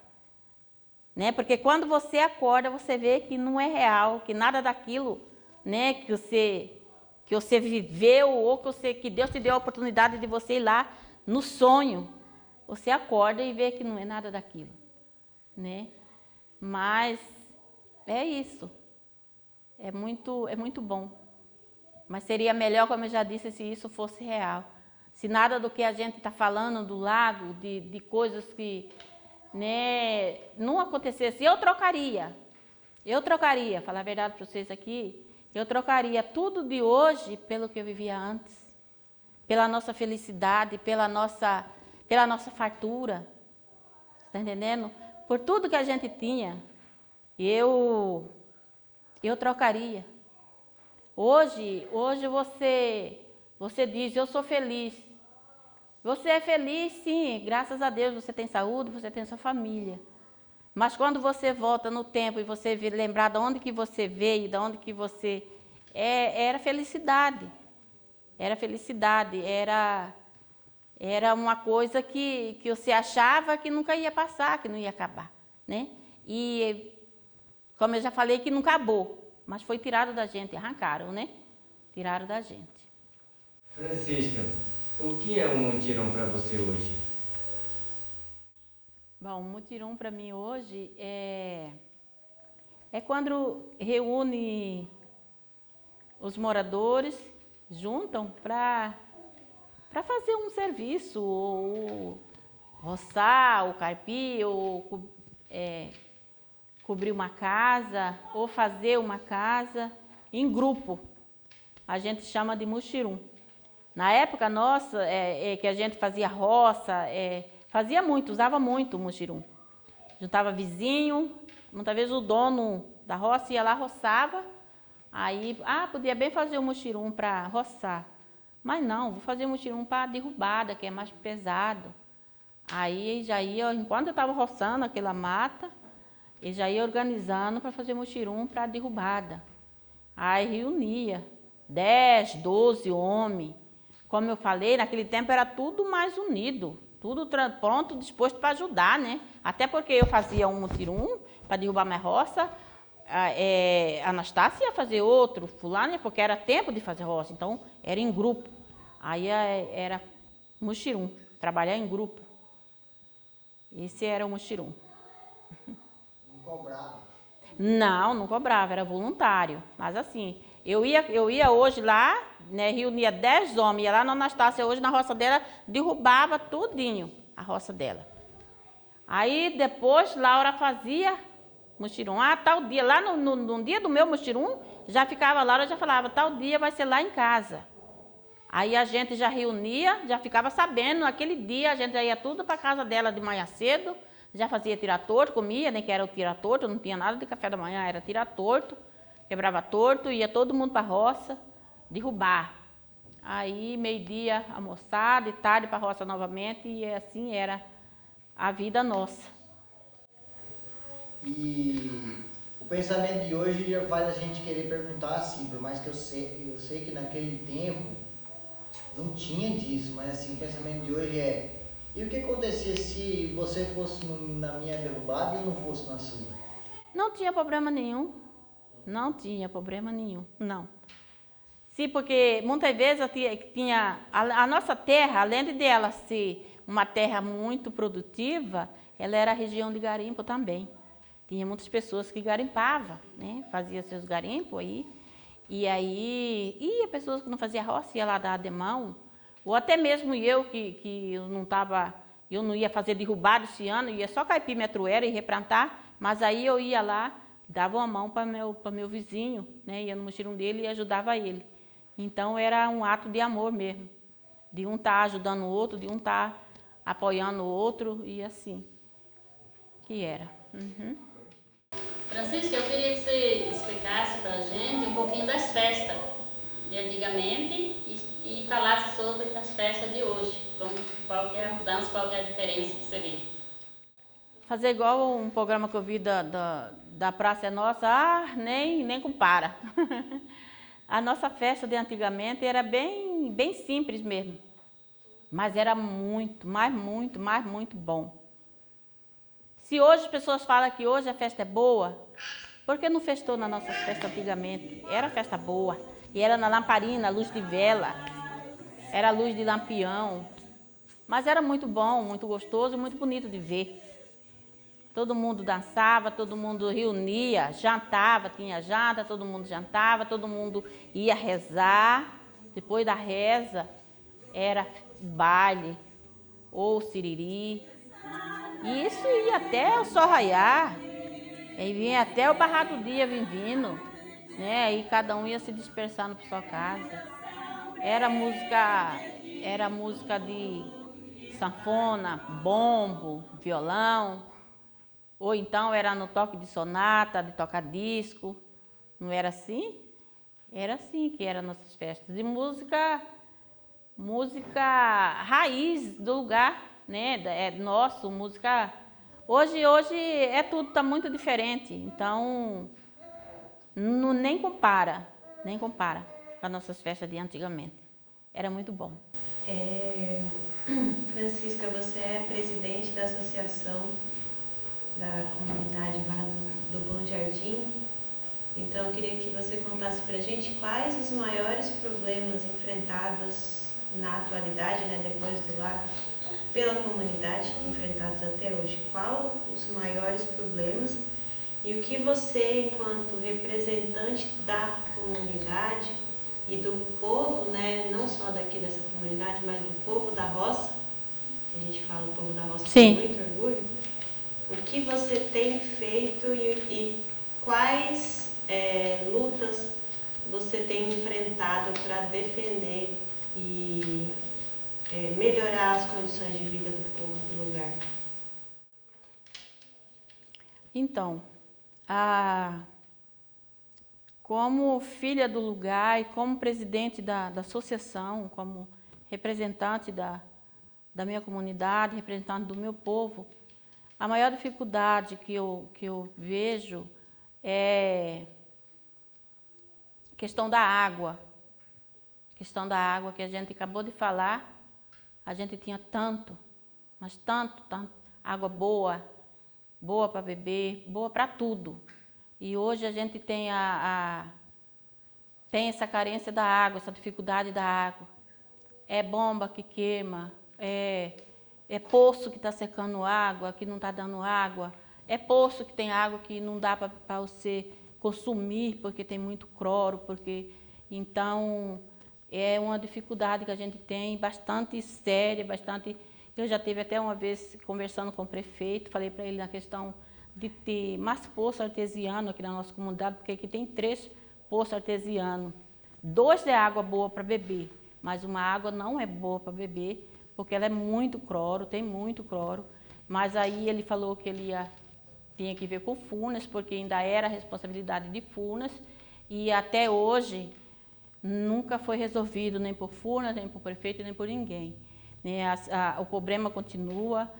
Né? Porque quando você acorda, você vê que não é real, que nada daquilo, né, que você viveu ou que Deus te deu a oportunidade de você ir lá no sonho, você acorda e vê que não é nada daquilo, né? Mas é isso. É muito bom. Mas seria melhor, como eu já disse, se isso fosse real. Se nada do que a gente está falando do lago, de coisas que, né, não acontecesse, eu trocaria, falar a verdade para vocês aqui, eu trocaria tudo de hoje pelo que eu vivia antes, pela nossa felicidade, pela nossa fartura, está entendendo? Por tudo que a gente tinha, eu trocaria. Hoje você diz, eu sou feliz. Você é feliz, sim, graças a Deus você tem saúde, você tem sua família. Mas quando você volta no tempo e você lembrar de onde que você veio, de onde que você era felicidade. era felicidade, era uma coisa que você achava que nunca ia passar, que não ia acabar, né? E, como eu já falei, que não acabou, mas foi tirado da gente, arrancaram, né? Tiraram da gente. Francisca, o que é um mutirão para você hoje? Bom, o mutirão para mim hoje é quando reúne os moradores, juntam para fazer um serviço, ou roçar, ou carpir, ou cobrir uma casa, ou fazer uma casa em grupo. A gente chama de muxirum. Na época nossa, que a gente fazia roça, fazia muito, usava muito o muxirum. Juntava vizinho, muitas vezes o dono da roça ia lá, roçava, aí, podia bem fazer o muxirum para roçar. Mas não, vou fazer o muxirum para derrubada, que é mais pesado. Aí já ia, enquanto eu estava roçando aquela mata, eu já ia organizando para fazer muxirum para derrubada. Aí reunia 10, 12 homens. Como eu falei, naquele tempo era tudo mais unido, tudo pronto, disposto para ajudar, né? Até porque eu fazia um muxirum para derrubar minha roça, a Anastácia ia fazer outro, fulano, porque era tempo de fazer roça, então era em grupo. Aí era muxirum, trabalhar em grupo. Esse era o muxirum. Não cobrava. Não cobrava, era voluntário. Mas assim, eu ia hoje lá, né, reunia 10 homens, ia lá na Anastácia hoje, na roça dela, derrubava tudinho a roça dela. Aí depois Laura fazia muxirum. Tal dia, lá no dia do meu muxirum, já ficava, Laura já falava, tal dia vai ser lá em casa. Aí a gente já reunia, já ficava sabendo, naquele dia a gente já ia tudo para casa dela de manhã cedo, já fazia tira-torto, comia, né, que era o tira-torto, não tinha nada de café da manhã, era tira-torto, quebrava torto, ia todo mundo para a roça, derrubar. Aí meio-dia almoçado e tarde para a roça novamente, e assim era a vida nossa. E o pensamento de hoje já faz a gente querer perguntar assim, por mais que eu sei que naquele tempo não tinha disso, mas assim, o pensamento de hoje e o que acontecia se você fosse na minha derrubada e eu não fosse na sua? Não tinha problema nenhum, não tinha problema nenhum, não. Sim, porque muitas vezes tinha a nossa terra, além de ela ser uma terra muito produtiva, ela era região de garimpo também. Tinha muitas pessoas que garimpavam, né? Fazia seus garimpos aí. E aí ia pessoas que não faziam roça, ia lá dar de mão. Ou até mesmo eu, que eu não ia fazer derrubado esse ano, ia só caipir minha truera e replantar, mas aí eu ia lá, dava uma mão para meu vizinho, né? Ia no muxirum dele e ajudava ele. Então era um ato de amor mesmo, de um estar ajudando o outro, de um estar apoiando o outro e assim que era. Uhum. Francisca, eu queria que você explicasse para a gente um pouquinho das festas de antigamente e falasse sobre as festas de hoje, qual que é a mudança, qual que é a diferença que você vê. Fazer igual um programa que eu vi da Praça é Nossa, nem compara. A nossa festa de antigamente era bem simples mesmo, mas era muito bom. Se hoje as pessoas falam que hoje a festa é boa, por que não festou na nossa festa antigamente? Era festa boa, e era na lamparina, luz de vela, era luz de lampião, mas era muito bom, muito gostoso e muito bonito de ver. Todo mundo dançava, todo mundo reunia, jantava, tinha janta, todo mundo jantava, todo mundo ia rezar. Depois da reza, era baile ou siriri. E isso ia até o sol raiar, e vinha até o barrar do dia vindo, né? Aí cada um ia se dispersando para sua casa. Era música de sanfona, bombo, violão. Ou então era no toque de sonata, de toca-disco. Não era assim? Era assim que eram nossas festas. E música raiz do lugar, né? É nosso, música... Hoje tudo está muito diferente. Então, nem compara com as nossas festas de antigamente. era muito bom. Francisca, você é presidente da Associação da Comunidade Barra do Bom Jardim. Então, eu queria que você contasse para a gente quais os maiores problemas enfrentados na atualidade, né, depois do lago, pela comunidade, enfrentados até hoje. Quais os maiores problemas e o que você, enquanto representante da comunidade e do povo, né, não só daqui dessa comunidade, mas do povo da roça, que a gente fala do povo da roça Sim. com muito orgulho, o que você tem feito e quais lutas você tem enfrentado para defender e melhorar as condições de vida do povo do lugar? Então, como filha do lugar e como presidente da associação, como representante da minha comunidade, representante do meu povo, a maior dificuldade que eu vejo é a questão da água. Questão da água que a gente acabou de falar, a gente tinha tanto, mas tanto, água boa para beber, boa para tudo. E hoje a gente tem tem essa carência da água, essa dificuldade da água. É bomba que queima, é poço que está secando água, que não está dando água, é poço que tem água que não dá para você consumir, porque tem muito cloro, então é uma dificuldade que a gente tem, bastante séria, bastante. Eu já tive até uma vez conversando com o prefeito, falei para ele na questão de ter mais poço artesiano aqui na nossa comunidade, porque aqui tem 3 poços artesianos. 2 é água boa para beber, mas uma água não é boa para beber, porque ela é muito cloro, tem muito cloro. Mas aí ele falou que ele tinha que ver com Furnas, porque ainda era responsabilidade de Furnas, e até hoje nunca foi resolvido, nem por Furnas, nem por prefeito, nem por ninguém. Né? O problema continua,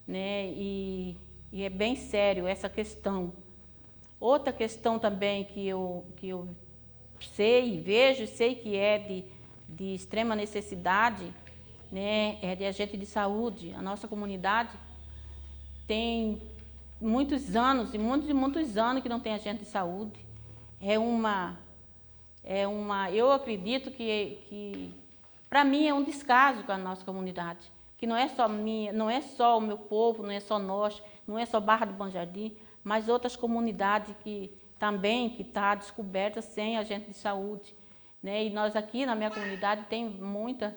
né? E é bem sério essa questão. Outra questão também que eu sei, vejo, sei que é de extrema necessidade, né? É de agente de saúde. A nossa comunidade tem muitos anos, e muitos anos que não tem agente de saúde. Eu acredito que para mim é um descaso com a nossa comunidade, que não é só minha, não é só o meu povo, não é só nós, não é só Barra do Bom Jardim, mas outras comunidades que também está descoberta sem agente de saúde, né? E nós aqui na minha comunidade tem muitas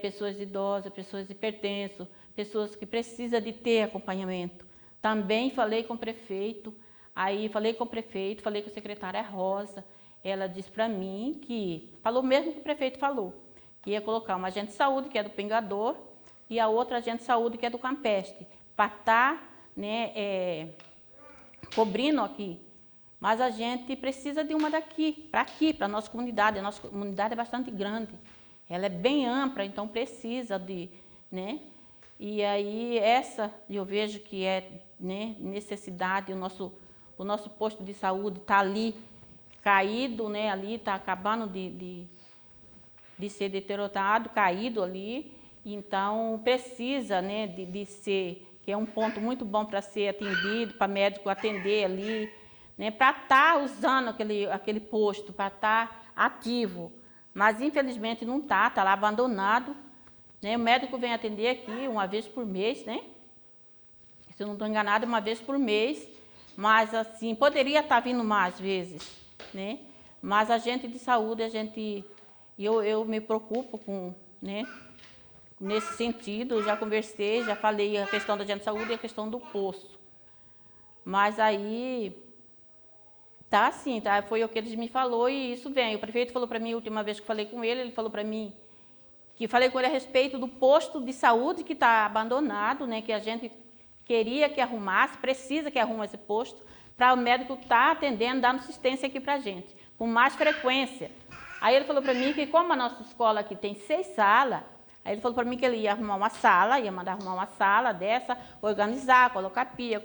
pessoas idosas, pessoas hipertensas, pessoas que precisam de ter acompanhamento. Também falei com o prefeito, falei com a secretária Rosa, ela disse para mim falou mesmo que o prefeito falou, que ia colocar uma agente de saúde, que é do Pingador, e a outra agente de saúde, que é do Campestre, para estar cobrindo aqui. Mas a gente precisa de uma daqui, para a nossa comunidade. A nossa comunidade é bastante grande, ela é bem ampla, então precisa de, né? E aí eu vejo que é, né, necessidade, o nosso posto de saúde está ali caído, né? Ali está acabando de ser deteriorado, caído ali, então precisa, né, de ser, que é um ponto muito bom para ser atendido, para médico atender ali, né, para estar usando aquele posto, para estar ativo. Mas infelizmente não está lá abandonado, né? O médico vem atender aqui uma vez por mês, né? Se eu não estou enganada, uma vez por mês, mas assim, poderia estar vindo mais vezes, né? Mas a gente de saúde, eu me preocupo com, né, nesse sentido, eu já conversei, já falei a questão da agente de saúde e a questão do poço. Mas aí, tá assim, tá? Foi o que ele me falou e isso vem. O prefeito falou para mim, a última vez que falei com ele falou para mim, que falei com ele a respeito do posto de saúde que está abandonado, né, que a gente queria que arrumasse, precisa que arrume esse posto, para o médico estar atendendo, dando assistência aqui para a gente, com mais frequência. Aí ele falou para mim que como a nossa escola aqui tem 6 salas, aí ele falou para mim que ele ia arrumar uma sala, ia mandar arrumar uma sala dessa, organizar, colocar pia,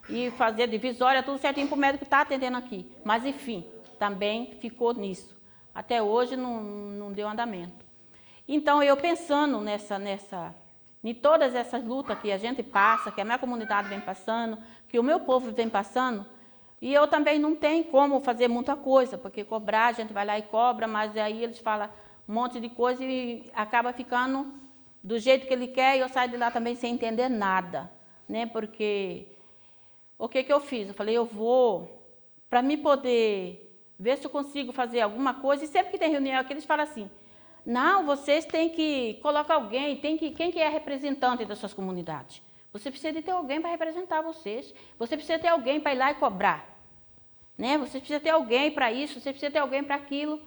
e fazer divisória, tudo certinho para o médico estar atendendo aqui. Mas enfim, também ficou nisso. Até hoje não deu andamento. Então, eu pensando em todas essas lutas que a gente passa, que a minha comunidade vem passando, que o meu povo vem passando, e eu também não tenho como fazer muita coisa, porque cobrar, a gente vai lá e cobra, mas aí eles falam um monte de coisa e acaba ficando do jeito que ele quer, e eu saio de lá também sem entender nada, né? Porque o que eu fiz? Eu falei, eu vou, para mim poder ver se eu consigo fazer alguma coisa, e sempre que tem reunião aqui, eles falam assim, não, vocês têm que colocar alguém, quem que é representante das suas comunidades? Você precisa de ter alguém para representar vocês, você precisa ter alguém para ir lá e cobrar, né? Você precisa ter alguém para isso, você precisa ter alguém para aquilo.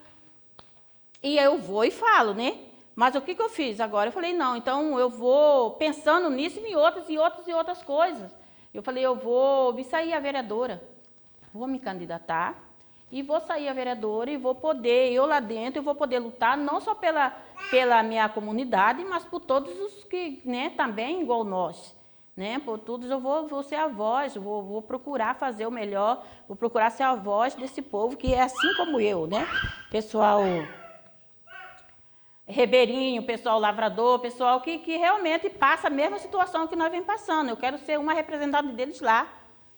E eu vou e falo, né? Mas o que eu fiz agora? Eu falei, não, então eu vou pensando nisso e em outras coisas. Eu falei, eu vou me sair a vereadora, vou me candidatar e vou sair a vereadora e vou poder, eu lá dentro, eu vou poder lutar não só pela minha comunidade, mas por todos os que, né, também igual nós. Né? Por todos eu vou ser a voz, vou procurar fazer o melhor, vou procurar ser a voz desse povo que é assim como eu, né? Pessoal ribeirinho, pessoal lavrador, pessoal que realmente passa a mesma situação que nós vem passando. Eu quero ser uma representante deles lá,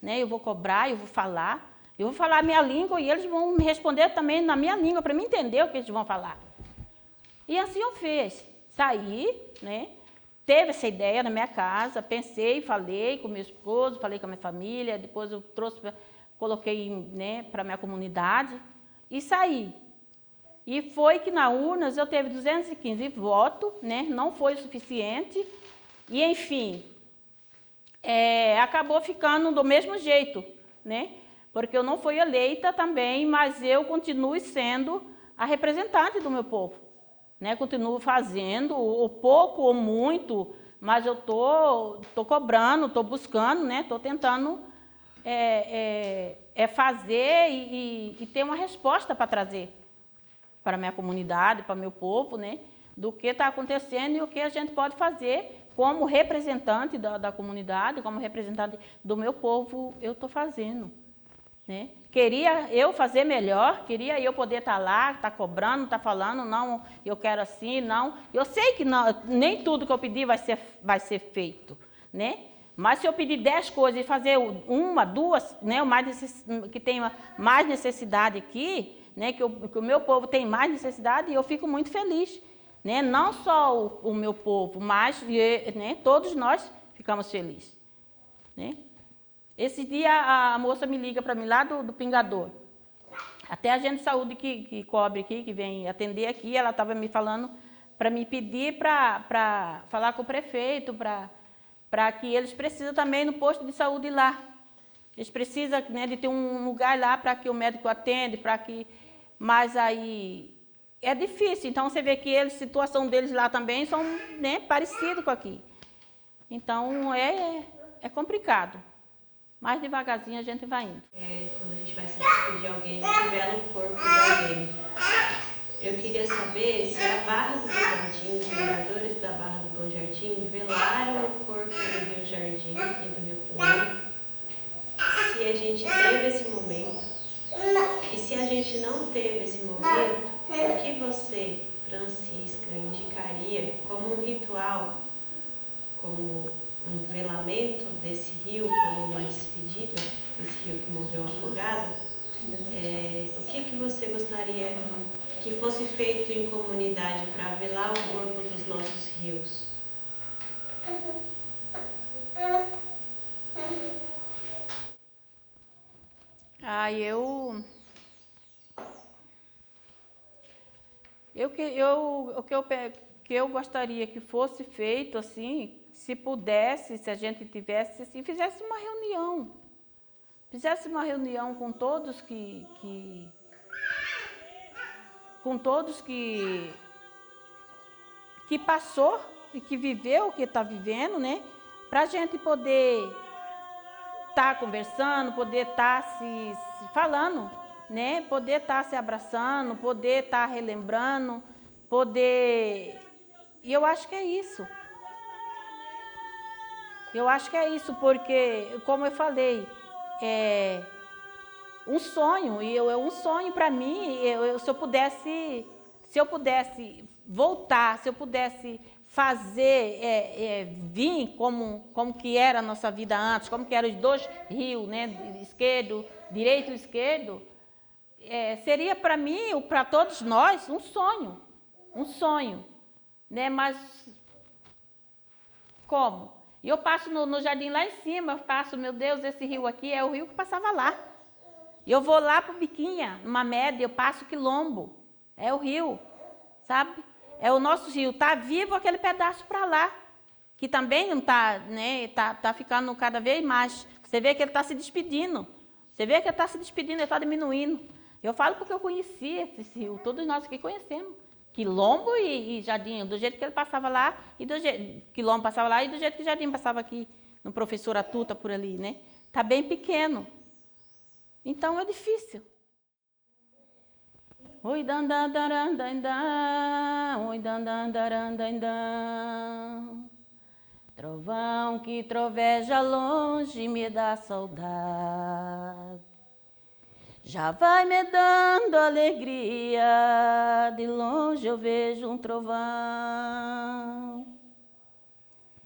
né? Eu vou cobrar, eu vou falar a minha língua e eles vão me responder também na minha língua, para mim entender o que eles vão falar. E assim eu fiz, saí, né? Teve essa ideia na minha casa, pensei, falei com meu esposo, falei com a minha família, depois eu coloquei, né, para a minha comunidade e saí. E foi que na urnas eu teve 215 votos, né, não foi o suficiente, e enfim, acabou ficando do mesmo jeito, né, porque eu não fui eleita também, mas eu continuo sendo a representante do meu povo. Né, continuo fazendo, ou pouco ou muito, mas eu tô cobrando, estou buscando, né, estou tentando fazer e ter uma resposta para trazer para a minha comunidade, para o meu povo, né, do que está acontecendo e o que a gente pode fazer como representante da comunidade, como representante do meu povo, eu estou fazendo. Né? Queria eu fazer melhor, queria eu poder estar lá, estar cobrando, estar falando, não, eu quero assim, não. Eu sei que não, nem tudo que eu pedir vai ser feito, né? Mas se eu pedir 10 coisas e fazer uma, duas, né, que tem mais necessidade aqui, né, que o meu povo tem mais necessidade, eu fico muito feliz. Né? Não só o meu povo, mas né, todos nós ficamos felizes. Né? Esse dia a moça me liga para mim lá do Pingador. Até a agente de saúde que cobre aqui, que vem atender aqui, ela estava me falando para me pedir para falar com o prefeito, para que eles precisam também no posto de saúde lá. Eles precisam, né, de ter um lugar lá para que o médico atende, mas aí é difícil. Então você vê que a situação deles lá também são, né, parecidos com aqui. Então é complicado. Mas devagarzinho a gente vai indo. Quando a gente vai se despedir de alguém, revela o corpo de alguém. Eu queria saber se a Barra do Bom Jardim, os moradores da Barra do Bom Jardim, velaram o corpo do Rio Jardim e do Rio Puno. Se a gente teve esse momento. E se a gente não teve esse momento, o que você, Francisca, indicaria como um ritual, como um velamento desse rio, como uma despedida desse rio que morreu afogado? O que você gostaria que fosse feito em comunidade para velar o corpo dos nossos rios? O que eu gostaria que fosse feito assim, se pudesse, se a gente tivesse, assim, fizesse uma reunião com todos que passou e que viveu o que está vivendo, né? Para a gente poder estar conversando, poder estar se falando, né? Poder estar se abraçando, poder estar relembrando, poder... E eu acho que é isso. Eu acho que é isso, porque, como eu falei, um sonho, e um sonho para mim, se eu pudesse se eu pudesse voltar, se eu pudesse fazer, vir como que era a nossa vida antes, como que eram os dois rios, né, direito e esquerdo, seria para mim, para todos nós, um sonho, né, mas como? E eu passo no jardim lá em cima, eu passo, meu Deus, esse rio aqui é o rio que passava lá. E eu vou lá para o Biquinha, numa média, eu passo Quilombo, é o rio, sabe? É o nosso rio, está vivo aquele pedaço para lá, que também não está, né, tá ficando cada vez mais. Você vê que ele está se despedindo, ele está diminuindo. Eu falo porque eu conheci esse rio, todos nós aqui conhecemos. Quilombo e Jardim, do jeito que ele passava lá, Quilombo passava lá e do jeito que Jardim passava aqui, no Professor Atuta por ali, né? Está bem pequeno. Então é difícil. Oi, dan dan dan dan dan, oi, dan dan dan dan dan. Trovão que troveja longe me dá saudade. Já vai me dando alegria, de longe eu vejo um trovão.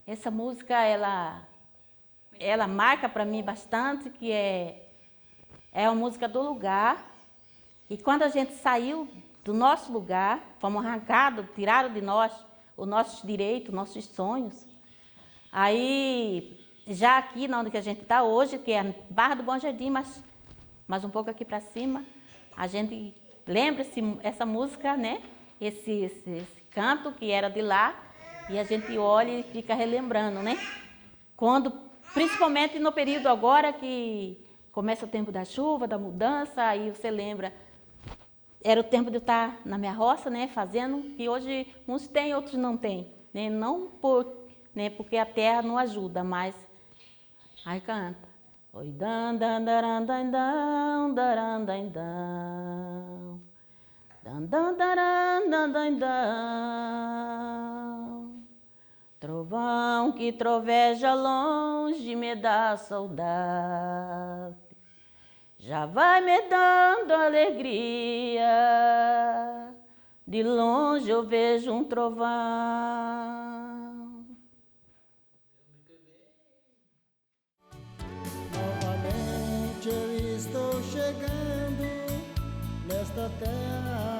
Essa música, ela marca para mim bastante, que é uma música do lugar. E quando a gente saiu do nosso lugar, fomos arrancados, tiraram de nós os nossos direitos, nossos sonhos. Aí, já aqui, onde que a gente está hoje, que é Barra do Bom Jardim, mas um pouco aqui para cima, a gente lembra-se essa música, né? Esse canto que era de lá, e a gente olha e fica relembrando, né? Principalmente no período agora que começa o tempo da chuva, da mudança, aí você lembra, era o tempo de eu estar na minha roça, né? Fazendo, que hoje uns têm, outros não têm, né? Não porque a terra não ajuda, mas aí canta. Oi, dan dan daran dan dan daran dan dan. Dan dan daran dan dan dan. Trovão que troveja longe me dá saudade. Já vai me dando alegria. De longe eu vejo um trovão. Novamente eu estou chegando nesta terra